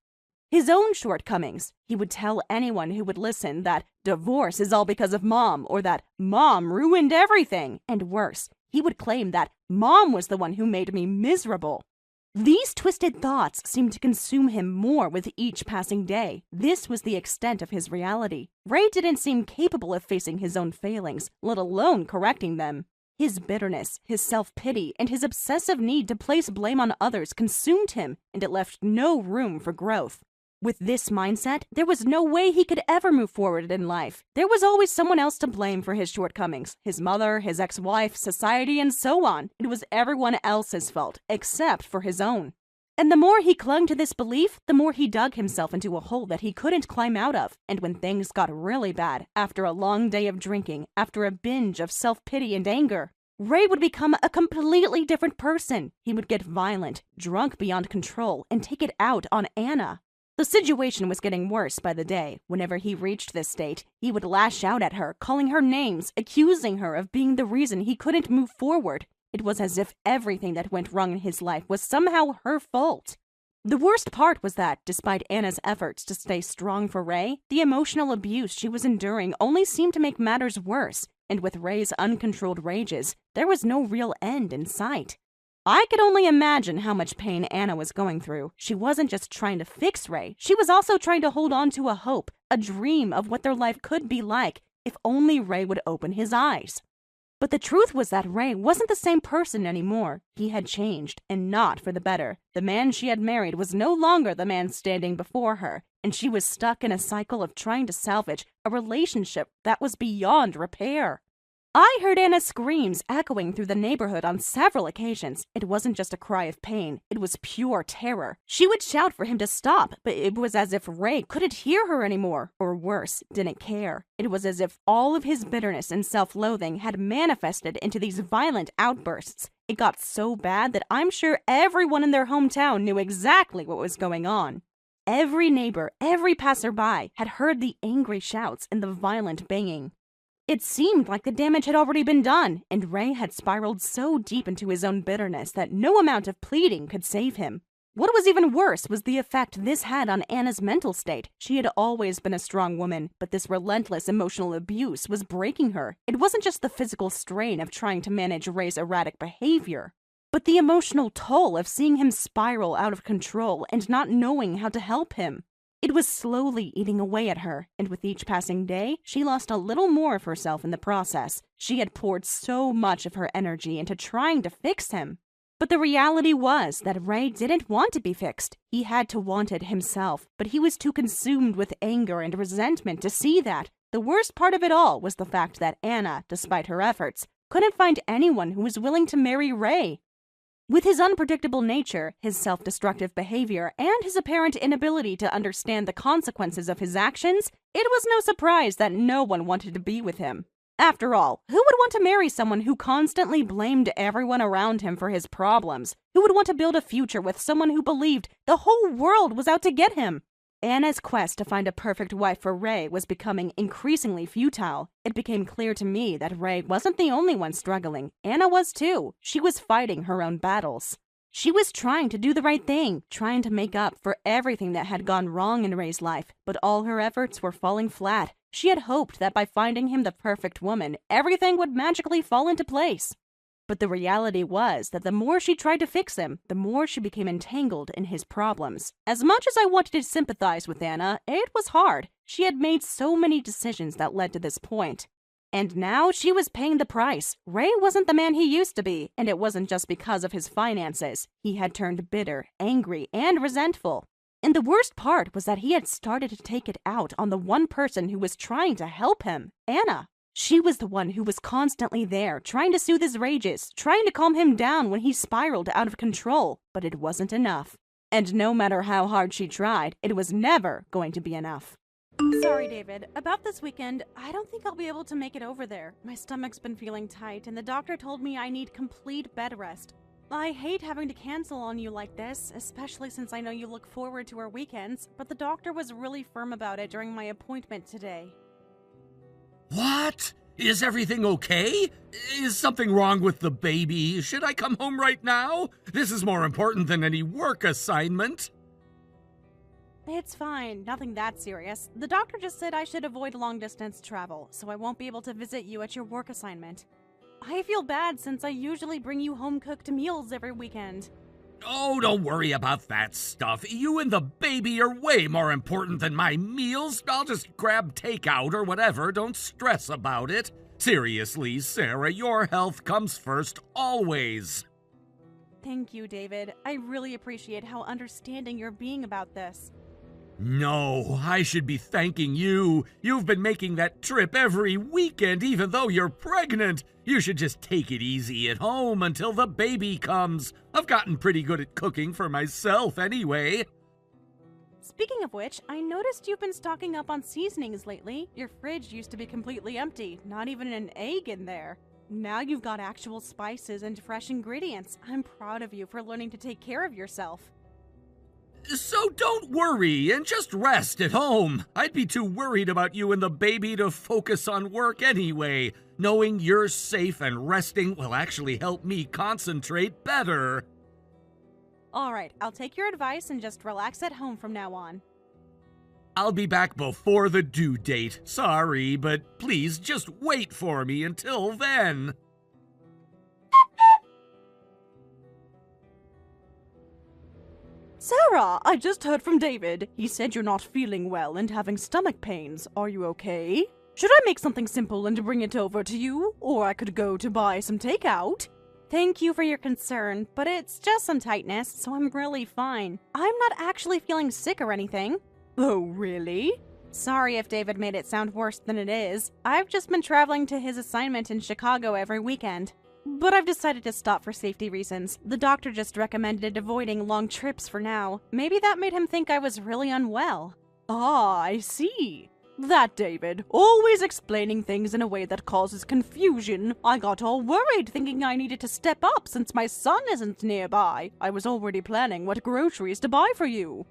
His own shortcomings. He would tell anyone who would listen that divorce is all because of Mom, or that Mom ruined everything. And worse, he would claim that Mom was the one who made me miserable. These twisted thoughts seemed to consume him more with each passing day. This was the extent of his reality. Ray didn't seem capable of facing his own failings, let alone correcting them. His bitterness, his self-pity, and his obsessive need to place blame on others consumed him, and it left no room for growth. With this mindset, there was no way he could ever move forward in life. There was always someone else to blame for his shortcomings. His mother, his ex-wife, society, and so on. It was everyone else's fault, except for his own. And the more he clung to this belief, the more he dug himself into a hole that he couldn't climb out of. And when things got really bad, after a long day of drinking, after a binge of self-pity and anger, Ray would become a completely different person. He would get violent, drunk beyond control, and take it out on Anna. The situation was getting worse by the day. Whenever he reached this state, he would lash out at her, calling her names, accusing her of being the reason he couldn't move forward. It was as if everything that went wrong in his life was somehow her fault. The worst part was that, despite Anna's efforts to stay strong for Ray, the emotional abuse she was enduring only seemed to make matters worse, and with Ray's uncontrolled rages, there was no real end in sight. I could only imagine how much pain Anna was going through. She wasn't just trying to fix Ray, she was also trying to hold on to a hope, a dream of what their life could be like if only Ray would open his eyes. But the truth was that Ray wasn't the same person anymore. He had changed, and not for the better. The man she had married was no longer the man standing before her, and she was stuck in a cycle of trying to salvage a relationship that was beyond repair. I heard Anna's screams echoing through the neighborhood on several occasions. It wasn't just a cry of pain, it was pure terror. She would shout for him to stop, but it was as if Ray couldn't hear her anymore, or worse, didn't care. It was as if all of his bitterness and self-loathing had manifested into these violent outbursts. It got so bad that I'm sure everyone in their hometown knew exactly what was going on. Every neighbor, every passerby had heard the angry shouts and the violent banging. It seemed like the damage had already been done, and Ray had spiraled so deep into his own bitterness that no amount of pleading could save him. What was even worse was the effect this had on Anna's mental state. She had always been a strong woman, but this relentless emotional abuse was breaking her. It wasn't just the physical strain of trying to manage Ray's erratic behavior, but the emotional toll of seeing him spiral out of control and not knowing how to help him. It was slowly eating away at her, and with each passing day, she lost a little more of herself in the process. She had poured so much of her energy into trying to fix him. But the reality was that Ray didn't want to be fixed. He had to want it himself, but he was too consumed with anger and resentment to see that. The worst part of it all was the fact that Anna, despite her efforts, couldn't find anyone who was willing to marry Ray. With his unpredictable nature, his self-destructive behavior, and his apparent inability to understand the consequences of his actions, it was no surprise that no one wanted to be with him. After all, who would want to marry someone who constantly blamed everyone around him for his problems? Who would want to build a future with someone who believed the whole world was out to get him? Anna's quest to find a perfect wife for Ray was becoming increasingly futile. It became clear to me that Ray wasn't the only one struggling. Anna was too. She was fighting her own battles. She was trying to do the right thing, trying to make up for everything that had gone wrong in Ray's life, but all her efforts were falling flat. She had hoped that by finding him the perfect woman, everything would magically fall into place. But the reality was that the more she tried to fix him, the more she became entangled in his problems. As much as I wanted to sympathize with Anna, it was hard. She had made so many decisions that led to this point. And now she was paying the price. Ray wasn't the man he used to be, and it wasn't just because of his finances. He had turned bitter, angry, and resentful. And the worst part was that he had started to take it out on the one person who was trying to help him, Anna. She was the one who was constantly there, trying to soothe his rages, trying to calm him down when he spiraled out of control, but it wasn't enough. And no matter how hard she tried, it was never going to be enough. Sorry, David. About this weekend, I don't think I'll be able to make it over there. My stomach's been feeling tight, and the doctor told me I need complete bed rest. I hate having to cancel on you like this, especially since I know you look forward to our weekends, but the doctor was really firm about it during my appointment today. What? Is everything okay? Is something wrong with the baby? Should I come home right now? This is more important than any work assignment. It's fine, nothing that serious. The doctor just said I should avoid long-distance travel, so I won't be able to visit you at your work assignment. I feel bad since I usually bring you home-cooked meals every weekend. Oh, don't worry about that stuff. You and the baby are way more important than my meals. I'll just grab takeout or whatever. Don't stress about it. Seriously, Sarah, your health comes first always. Thank you, David. I really appreciate how understanding you're being about this. No, I should be thanking you. You've been making that trip every weekend, even though you're pregnant. You should just take it easy at home until the baby comes. I've gotten pretty good at cooking for myself anyway. Speaking of which, I noticed you've been stocking up on seasonings lately. Your fridge used to be completely empty, not even an egg in there. Now you've got actual spices and fresh ingredients. I'm proud of you for learning to take care of yourself. So don't worry and just rest at home. I'd be too worried about you and the baby to focus on work anyway. Knowing you're safe and resting will actually help me concentrate better. Alright, I'll take your advice and just relax at home from now on. I'll be back before the due date. Sorry, but please just wait for me until then. Sarah, I just heard from David. He said you're not feeling well and having stomach pains. Are you okay? Should I make something simple and bring it over to you? Or I could go to buy some takeout? Thank you for your concern, but it's just some tightness, so I'm really fine. I'm not actually feeling sick or anything. Oh, really? Sorry if David made it sound worse than it is. I've just been traveling to his assignment in Chicago every weekend. But I've decided to stop for safety reasons. The doctor just recommended avoiding long trips for now. Maybe that made him think I was really unwell. Ah, I see. That David, always explaining things in a way that causes confusion. I got all worried thinking I needed to step up since my son isn't nearby. I was already planning what groceries to buy for you.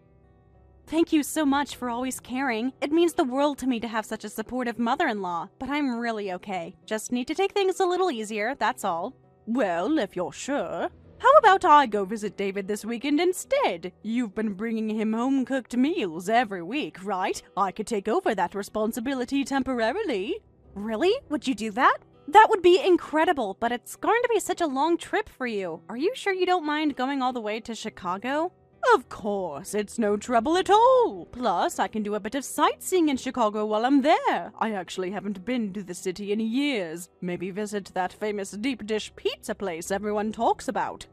Thank you so much for always caring. It means the world to me to have such a supportive mother-in-law, but I'm really okay. Just need to take things a little easier, that's all. Well, if you're sure. How about I go visit David this weekend instead? You've been bringing him home-cooked meals every week, right? I could take over that responsibility temporarily. Really? Would you do that? That would be incredible, but it's going to be such a long trip for you. Are you sure you don't mind going all the way to Chicago? Of course, it's no trouble at all. Plus, I can do a bit of sightseeing in Chicago while I'm there. I actually haven't been to the city in years. Maybe visit that famous deep dish pizza place everyone talks about.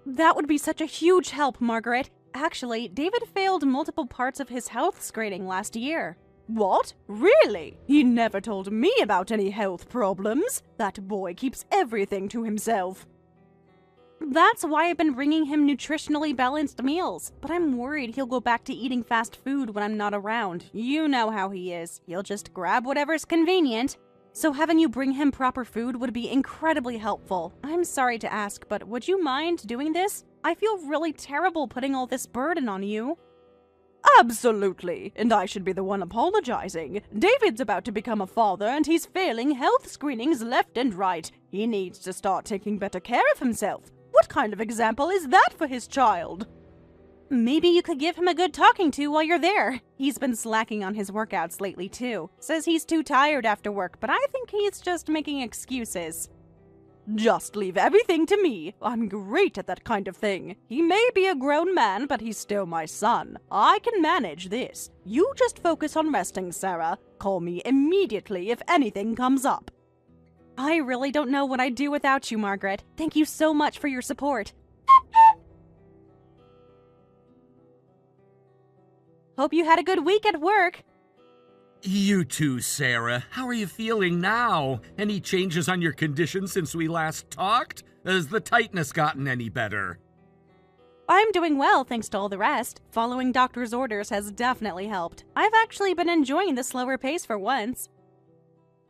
That would be such a huge help, Margaret. Actually, David failed multiple parts of his health screening last year. What? Really? He never told me about any health problems. That boy keeps everything to himself. That's why I've been bringing him nutritionally balanced meals, but I'm worried he'll go back to eating fast food when I'm not around. You know how he is. He'll just grab whatever's convenient. So having you bring him proper food would be incredibly helpful. I'm sorry to ask, but would you mind doing this? I feel really terrible putting all this burden on you. Absolutely, and I should be the one apologizing. David's about to become a father and he's failing health screenings left and right. He needs to start taking better care of himself. What kind of example is that for his child? Maybe you could give him a good talking to while you're there. He's been slacking on his workouts lately too. Says he's too tired after work, but I think he's just making excuses. Just leave everything to me. I'm great at that kind of thing. He may be a grown man, but he's still my son. I can manage this. You just focus on resting, Sarah. Call me immediately if anything comes up. I really don't know what I'd do without you, Margaret. Thank you so much for your support. Hope you had a good week at work. You too, Sarah. How are you feeling now? Any changes on your condition since we last talked? Has the tightness gotten any better? I'm doing well, thanks to all the rest. Following doctor's orders has definitely helped. I've actually been enjoying the slower pace for once.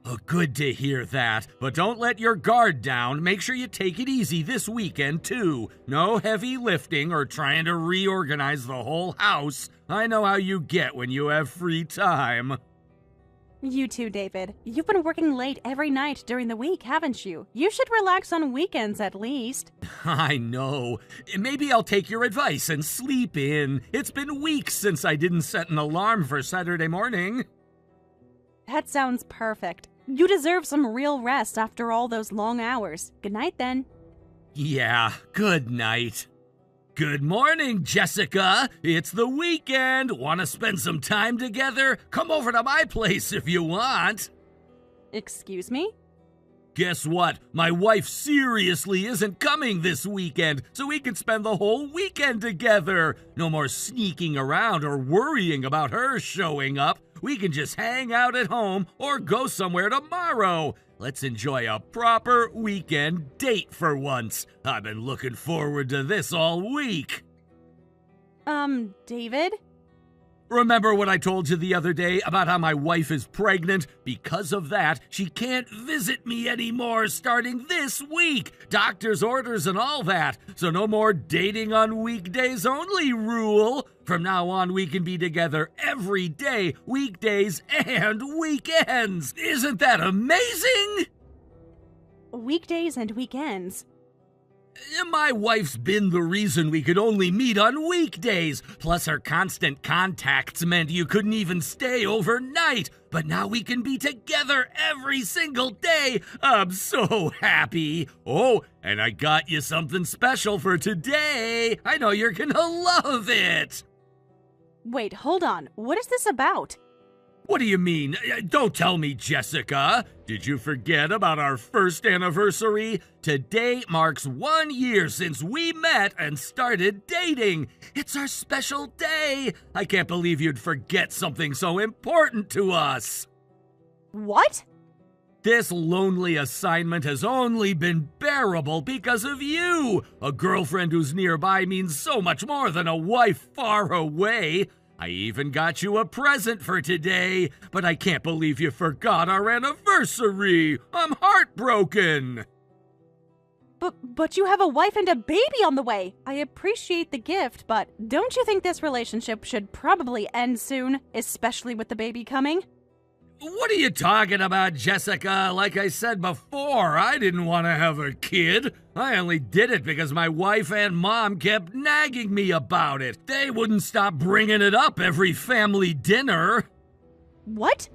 Oh, good to hear that. But don't let your guard down. Make sure you take it easy this weekend, too. No heavy lifting or trying to reorganize the whole house. I know how you get when you have free time. You too, David. You've been working late every night during the week, haven't you? You should relax on weekends at least. I know. Maybe I'll take your advice and sleep in. It's been weeks since I didn't set an alarm for Saturday morning. That sounds perfect. You deserve some real rest after all those long hours. Good night, then. Yeah, good night. Good morning, Jessica. It's the weekend. Want to spend some time together? Come over to my place if you want. Excuse me? Guess what? My wife seriously isn't coming this weekend, so we can spend the whole weekend together. No more sneaking around or worrying about her showing up. We can just hang out at home or go somewhere tomorrow. Let's enjoy a proper weekend date for once. I've been looking forward to this all week. David? Remember what I told you the other day about how my wife is pregnant? Because of that, she can't visit me anymore starting this week. Doctor's orders and all that. So no more dating on weekdays only rule. From now on, we can be together every day, weekdays and weekends. Isn't that amazing? Weekdays and weekends. My wife's been the reason we could only meet on weekdays. Plus, her constant contacts meant you couldn't even stay overnight. But now we can be together every single day. I'm so happy. Oh, and I got you something special for today. I know you're gonna love it. Wait, hold on. What is this about? What do you mean? Don't tell me, Jessica. Did you forget about our first anniversary? Today marks 1 year since we met and started dating. It's our special day. I can't believe you'd forget something so important to us. What? This lonely assignment has only been bearable because of you. A girlfriend who's nearby means so much more than a wife far away. I even got you a present for today, but I can't believe you forgot our anniversary. I'm heartbroken. But you have a wife and a baby on the way. I appreciate the gift, but don't you think this relationship should probably end soon, especially with the baby coming? What are you talking about, Jessica? Like I said before, I didn't want to have a kid. I only did it because my wife and mom kept nagging me about it. They wouldn't stop bringing it up every family dinner. What?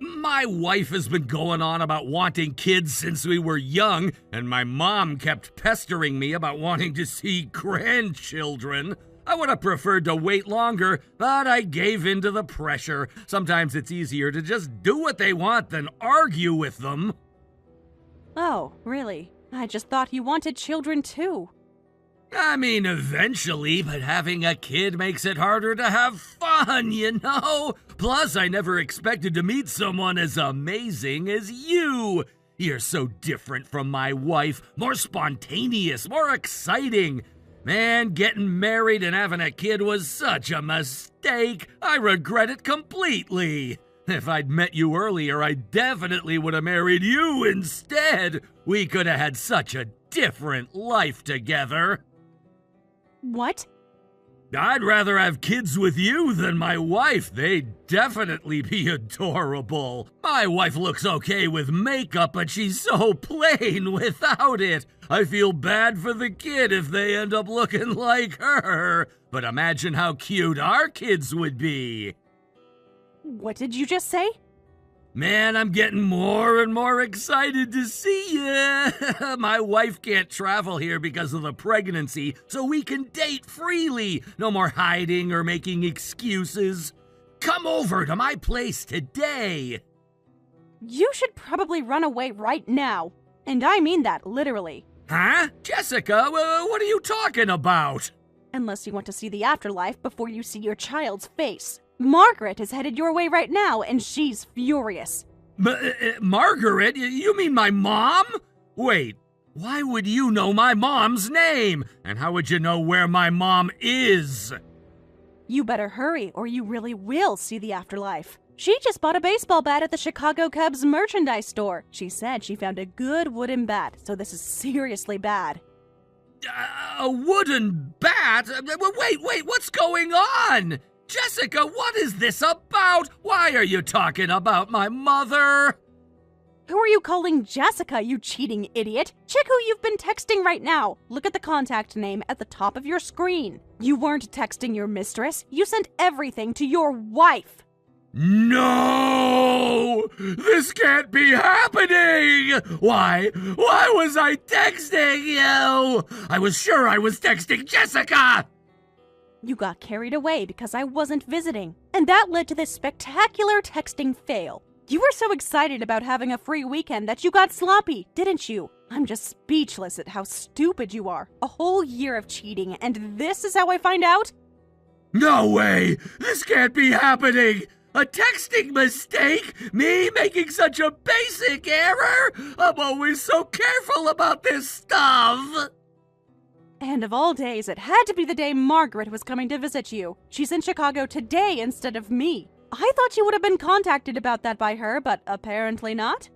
My wife has been going on about wanting kids since we were young, and my mom kept pestering me about wanting to see grandchildren. I would have preferred to wait longer, but I gave in to the pressure. Sometimes it's easier to just do what they want than argue with them. Oh, really? I just thought you wanted children too. I mean, eventually, but having a kid makes it harder to have fun, you know? Plus, I never expected to meet someone as amazing as you. You're so different from my wife, more spontaneous, more exciting. Man, getting married and having a kid was such a mistake. I regret it completely. If I'd met you earlier, I definitely would have married you instead. We could have had such a different life together. What? I'd rather have kids with you than my wife. They'd definitely be adorable. My wife looks okay with makeup, but she's so plain without it. I feel bad for the kid if they end up looking like her. But imagine how cute our kids would be. What did you just say? Man, I'm getting more and more excited to see ya. My wife can't travel here because of the pregnancy, so we can date freely. No more hiding or making excuses. Come over to my place today. You should probably run away right now. And I mean that literally. Huh? Jessica, what are you talking about? Unless you want to see the afterlife before you see your child's face. Margaret is headed your way right now, and she's furious. Margaret? You mean my mom? Wait, why would you know my mom's name? And how would you know where my mom is? You better hurry, or you really will see the afterlife. She just bought a baseball bat at the Chicago Cubs merchandise store. She said she found a good wooden bat, so this is seriously bad. A wooden bat? Wait, what's going on? Jessica, what is this about? Why are you talking about my mother? Who are you calling Jessica, you cheating idiot? Check who you've been texting right now. Look at the contact name at the top of your screen. You weren't texting your mistress. You sent everything to your wife. No! This can't be happening! Why was I texting you? I was sure I was texting Jessica! You got carried away because I wasn't visiting, and that led to this spectacular texting fail. You were so excited about having a free weekend that you got sloppy, didn't you? I'm just speechless at how stupid you are. A whole year of cheating, and this is how I find out? No way! This can't be happening! A texting mistake? Me making such a basic error? I'm always so careful about this stuff! And of all days, it had to be the day Margaret was coming to visit you. She's in Chicago today instead of me. I thought you would have been contacted about that by her, but apparently not.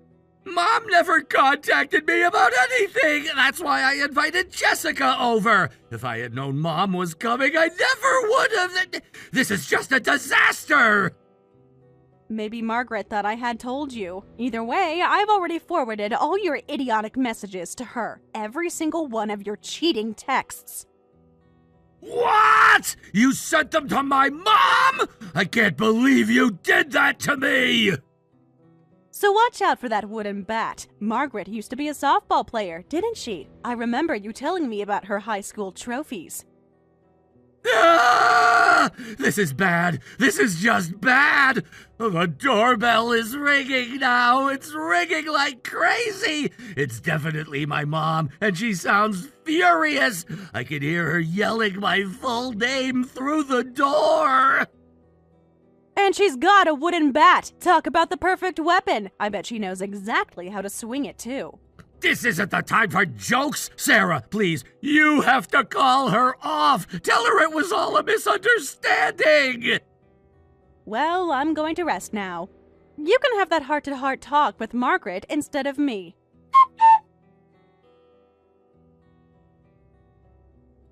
Mom never contacted me about anything. That's why I invited Jessica over. If I had known Mom was coming, I never would have. This is just a disaster. Maybe Margaret thought I had told you. Either way, I've already forwarded all your idiotic messages to her. Every single one of your cheating texts. What? You sent them to my mom? I can't believe you did that to me! So watch out for that wooden bat. Margaret used to be a softball player, didn't she? I remember you telling me about her high school trophies. Ah! This is bad. This is just bad. The doorbell is ringing now. It's ringing like crazy. It's definitely my mom, and she sounds furious. I can hear her yelling my full name through the door. And she's got a wooden bat. Talk about the perfect weapon. I bet she knows exactly how to swing it, too. This isn't the time for jokes, Sarah. Please, you have to call her off. Tell her it was all a misunderstanding. Well, I'm going to rest now. You can have that heart-to-heart talk with Margaret instead of me.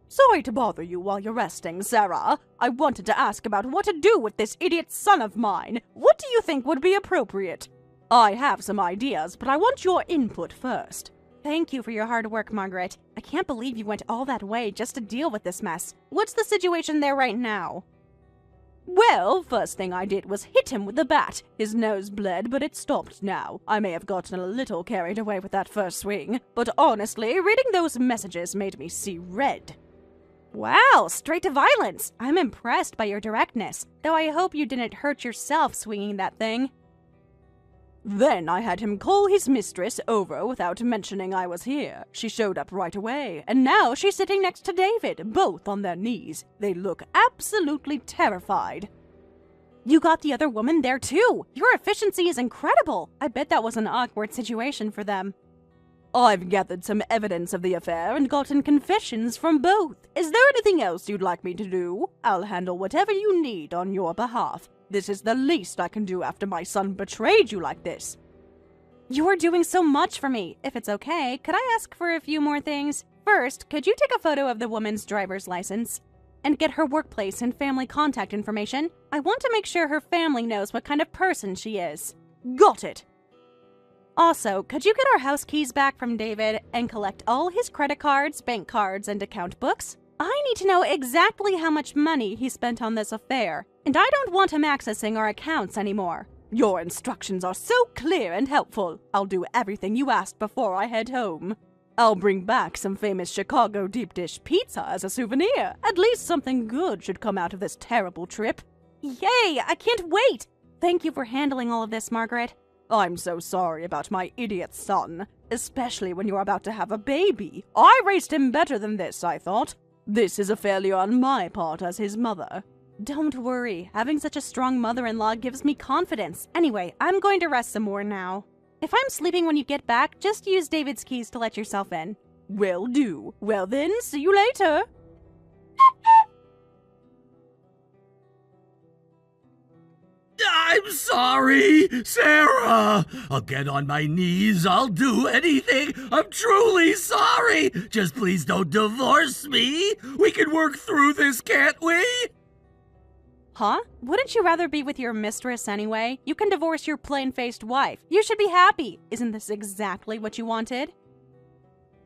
Sorry to bother you while you're resting, Sarah. I wanted to ask about what to do with this idiot son of mine. What do you think would be appropriate? I have some ideas, but I want your input first. Thank you for your hard work, Margaret. I can't believe you went all that way just to deal with this mess. What's the situation there right now? Well, first thing I did was hit him with the bat. His nose bled, but it stopped now. I may have gotten a little carried away with that first swing, but honestly, reading those messages made me see red. Wow, straight to violence. I'm impressed by your directness, though I hope you didn't hurt yourself swinging that thing. Then I had him call his mistress over without mentioning I was here. She showed up right away, and now she's sitting next to David, both on their knees. They look absolutely terrified. You got the other woman there too. Your efficiency is incredible. I bet that was an awkward situation for them. I've gathered some evidence of the affair and gotten confessions from both. Is there anything else you'd like me to do? I'll handle whatever you need on your behalf. This is the least I can do after my son betrayed you like this. You're doing so much for me. If it's okay, could I ask for a few more things? First, could you take a photo of the woman's driver's license? And get her workplace and family contact information? I want to make sure her family knows what kind of person she is. Got it! Also, could you get our house keys back from David and collect all his credit cards, bank cards, and account books? I need to know exactly how much money he spent on this affair, and I don't want him accessing our accounts anymore. Your instructions are so clear and helpful. I'll do everything you asked before I head home. I'll bring back some famous Chicago deep dish pizza as a souvenir. At least something good should come out of this terrible trip. Yay! I can't wait! Thank you for handling all of this, Margaret. I'm so sorry about my idiot son, especially when you're about to have a baby. I raised him better than this, I thought. This is a failure on my part as his mother. Don't worry, having such a strong mother-in-law gives me confidence. Anyway, I'm going to rest some more now. If I'm sleeping when you get back, just use David's keys to let yourself in. Will do. Well then, see you later. I'm sorry, Sarah. I'll get on my knees. I'll do anything. I'm truly sorry. Just please don't divorce me. We can work through this, can't we? Huh? Wouldn't you rather be with your mistress anyway? You can divorce your plain-faced wife. You should be happy. Isn't this exactly what you wanted?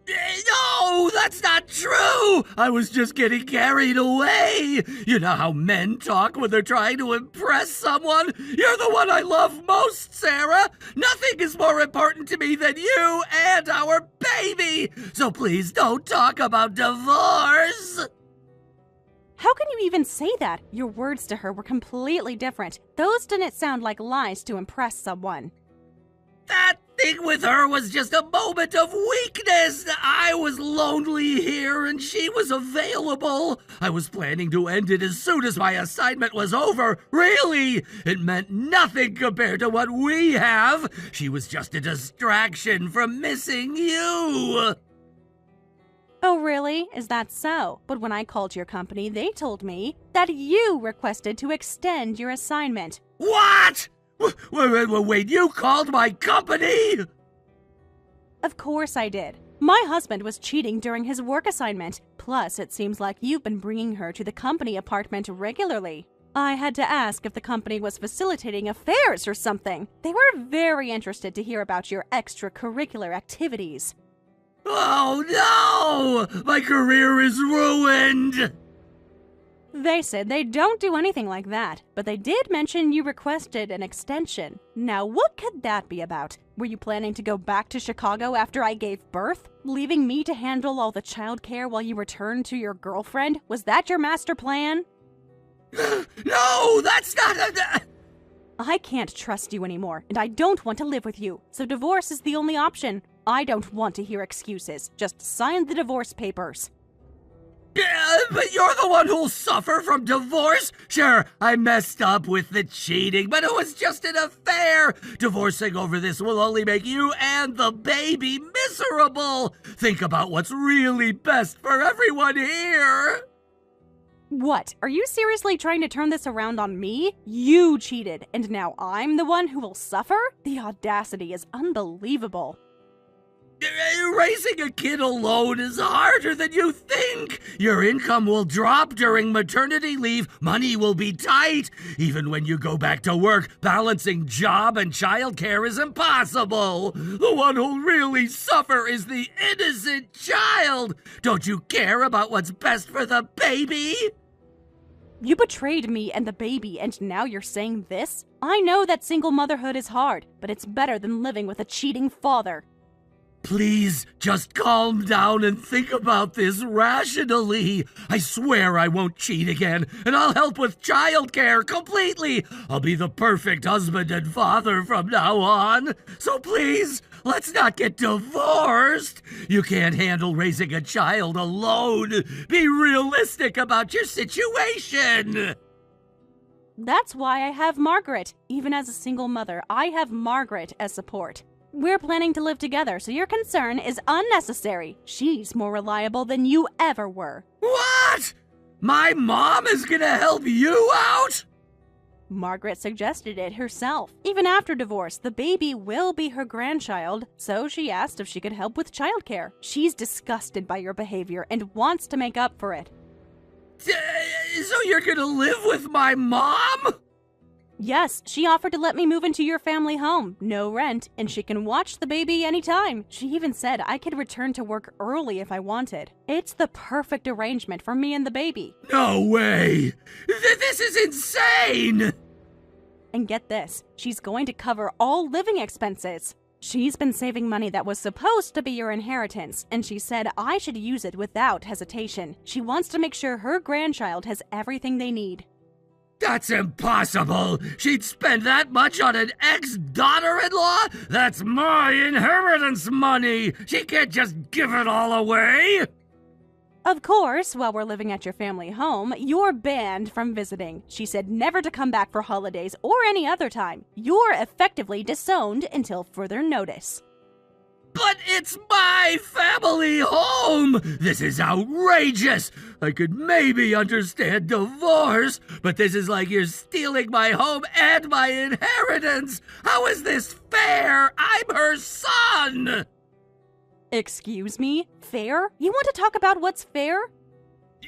No, that's not true! I was just getting carried away! You know how men talk when they're trying to impress someone? You're the one I love most, Sarah! Nothing is more important to me than you and our baby! So please don't talk about divorce! How can you even say that? Your words to her were completely different. Those didn't sound like lies to impress someone. That thing with her was just a moment of weakness. I was lonely here and she was available. I was planning to end it as soon as my assignment was over. Really, it meant nothing compared to what we have. She was just a distraction from missing you. Oh, really? Is that so? But when I called your company, they told me that you requested to extend your assignment. What? Wait, you called my company? Of course I did. My husband was cheating during his work assignment. Plus, it seems like you've been bringing her to the company apartment regularly. I had to ask if the company was facilitating affairs or something. They were very interested to hear about your extracurricular activities. Oh no! My career is ruined! They said they don't do anything like that, but they did mention you requested an extension. Now, what could that be about? Were you planning to go back to Chicago after I gave birth? Leaving me to handle all the childcare while you returned to your girlfriend? Was that your master plan? No, that's not a... I can't trust you anymore, and I don't want to live with you, so divorce is the only option. I don't want to hear excuses. Just sign the divorce papers. But you're the one who'll suffer from divorce? Sure, I messed up with the cheating, but it was just an affair. Divorcing over this will only make you and the baby miserable. Think about what's really best for everyone here. What? Are you seriously trying to turn this around on me? You cheated, and now I'm the one who will suffer? The audacity is unbelievable. Raising a kid alone is harder than you think. Your income will drop during maternity leave. Money will be tight. Even when you go back to work, balancing job and childcare is impossible. The one who'll really suffer is the innocent child. Don't you care about what's best for the baby? You betrayed me and the baby, and now you're saying this? I know that single motherhood is hard, but it's better than living with a cheating father. Please, just calm down and think about this rationally. I swear I won't cheat again, and I'll help with childcare completely. I'll be the perfect husband and father from now on. So please, let's not get divorced. You can't handle raising a child alone. Be realistic about your situation. That's why I have Margaret. Even as a single mother, I have Margaret as support. We're planning to live together, so your concern is unnecessary. She's more reliable than you ever were. What? My mom is gonna help you out? Margaret suggested it herself. Even after divorce, the baby will be her grandchild, so she asked if she could help with childcare. She's disgusted by your behavior and wants to make up for it. So you're gonna live with my mom? Yes, she offered to let me move into your family home, no rent, and she can watch the baby anytime. She even said I could return to work early if I wanted. It's the perfect arrangement for me and the baby. No way! This is insane! And get this, she's going to cover all living expenses. She's been saving money that was supposed to be your inheritance, and she said I should use it without hesitation. She wants to make sure her grandchild has everything they need. That's impossible! She'd spend that much on an ex-daughter-in-law? That's my inheritance money! She can't just give it all away! Of course, while we're living at your family home, you're banned from visiting. She said never to come back for holidays or any other time. You're effectively disowned until further notice. But it's my family home! This is outrageous! I could maybe understand divorce, but this is like you're stealing my home and my inheritance! How is this fair? I'm her son! Excuse me? Fair? You want to talk about what's fair?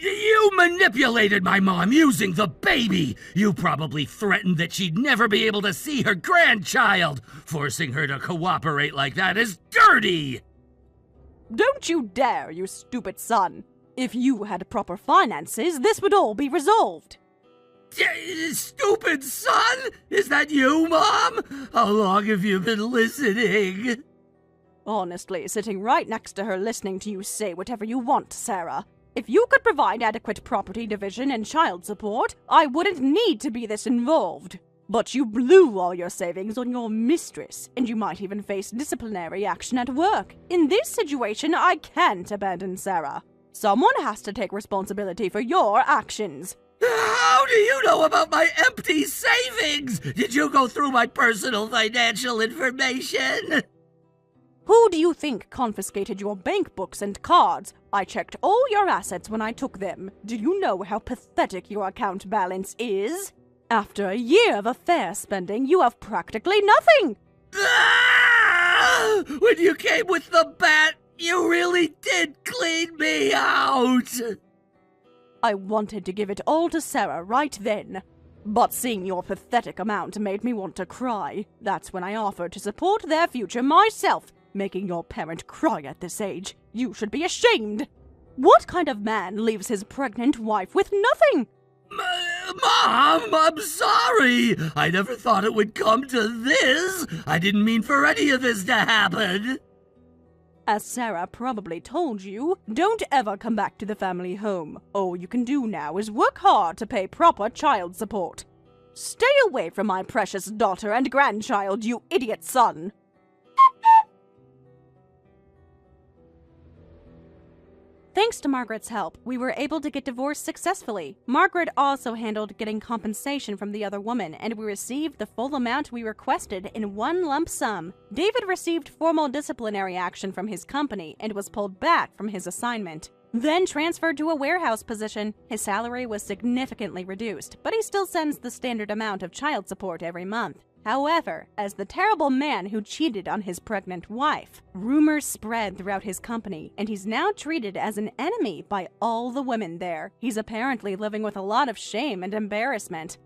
You manipulated my mom using the baby! You probably threatened that she'd never be able to see her grandchild! Forcing her to cooperate like that is dirty! Don't you dare, you stupid son! If you had proper finances, this would all be resolved! Stupid son? Is that you, Mom? How long have you been listening? Honestly, sitting right next to her listening to you say whatever you want, Sarah. If you could provide adequate property division and child support, I wouldn't need to be this involved. But you blew all your savings on your mistress, and you might even face disciplinary action at work. In this situation, I can't abandon Sarah. Someone has to take responsibility for your actions. How do you know about my empty savings? Did you go through my personal financial information? Who do you think confiscated your bank books and cards? I checked all your assets when I took them. Do you know how pathetic your account balance is? After a year of affair spending, you have practically nothing! Ah! When you came with the bat, you really did clean me out! I wanted to give it all to Sarah right then. But seeing your pathetic amount made me want to cry. That's when I offered to support their future myself. Making your parent cry at this age. You should be ashamed. What kind of man leaves his pregnant wife with nothing? Mom, I'm sorry. I never thought it would come to this. I didn't mean for any of this to happen. As Sarah probably told you, don't ever come back to the family home. All you can do now is work hard to pay proper child support. Stay away from my precious daughter and grandchild, you idiot son. Thanks to Margaret's help, we were able to get divorced successfully. Margaret also handled getting compensation from the other woman, and we received the full amount we requested in one lump sum. David received formal disciplinary action from his company and was pulled back from his assignment. Then transferred to a warehouse position. His salary was significantly reduced, but he still sends the standard amount of child support every month. However, as the terrible man who cheated on his pregnant wife, rumors spread throughout his company, and he's now treated as an enemy by all the women there. He's apparently living with a lot of shame and embarrassment.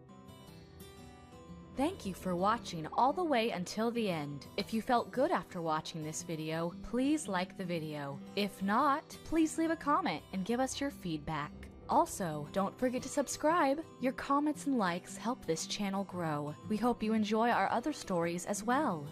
Thank you for watching all the way until the end. If you felt good after watching this video, please like the video. If not, please leave a comment and give us your feedback. Also, don't forget to subscribe. Your comments and likes help this channel grow. We hope you enjoy our other stories as well.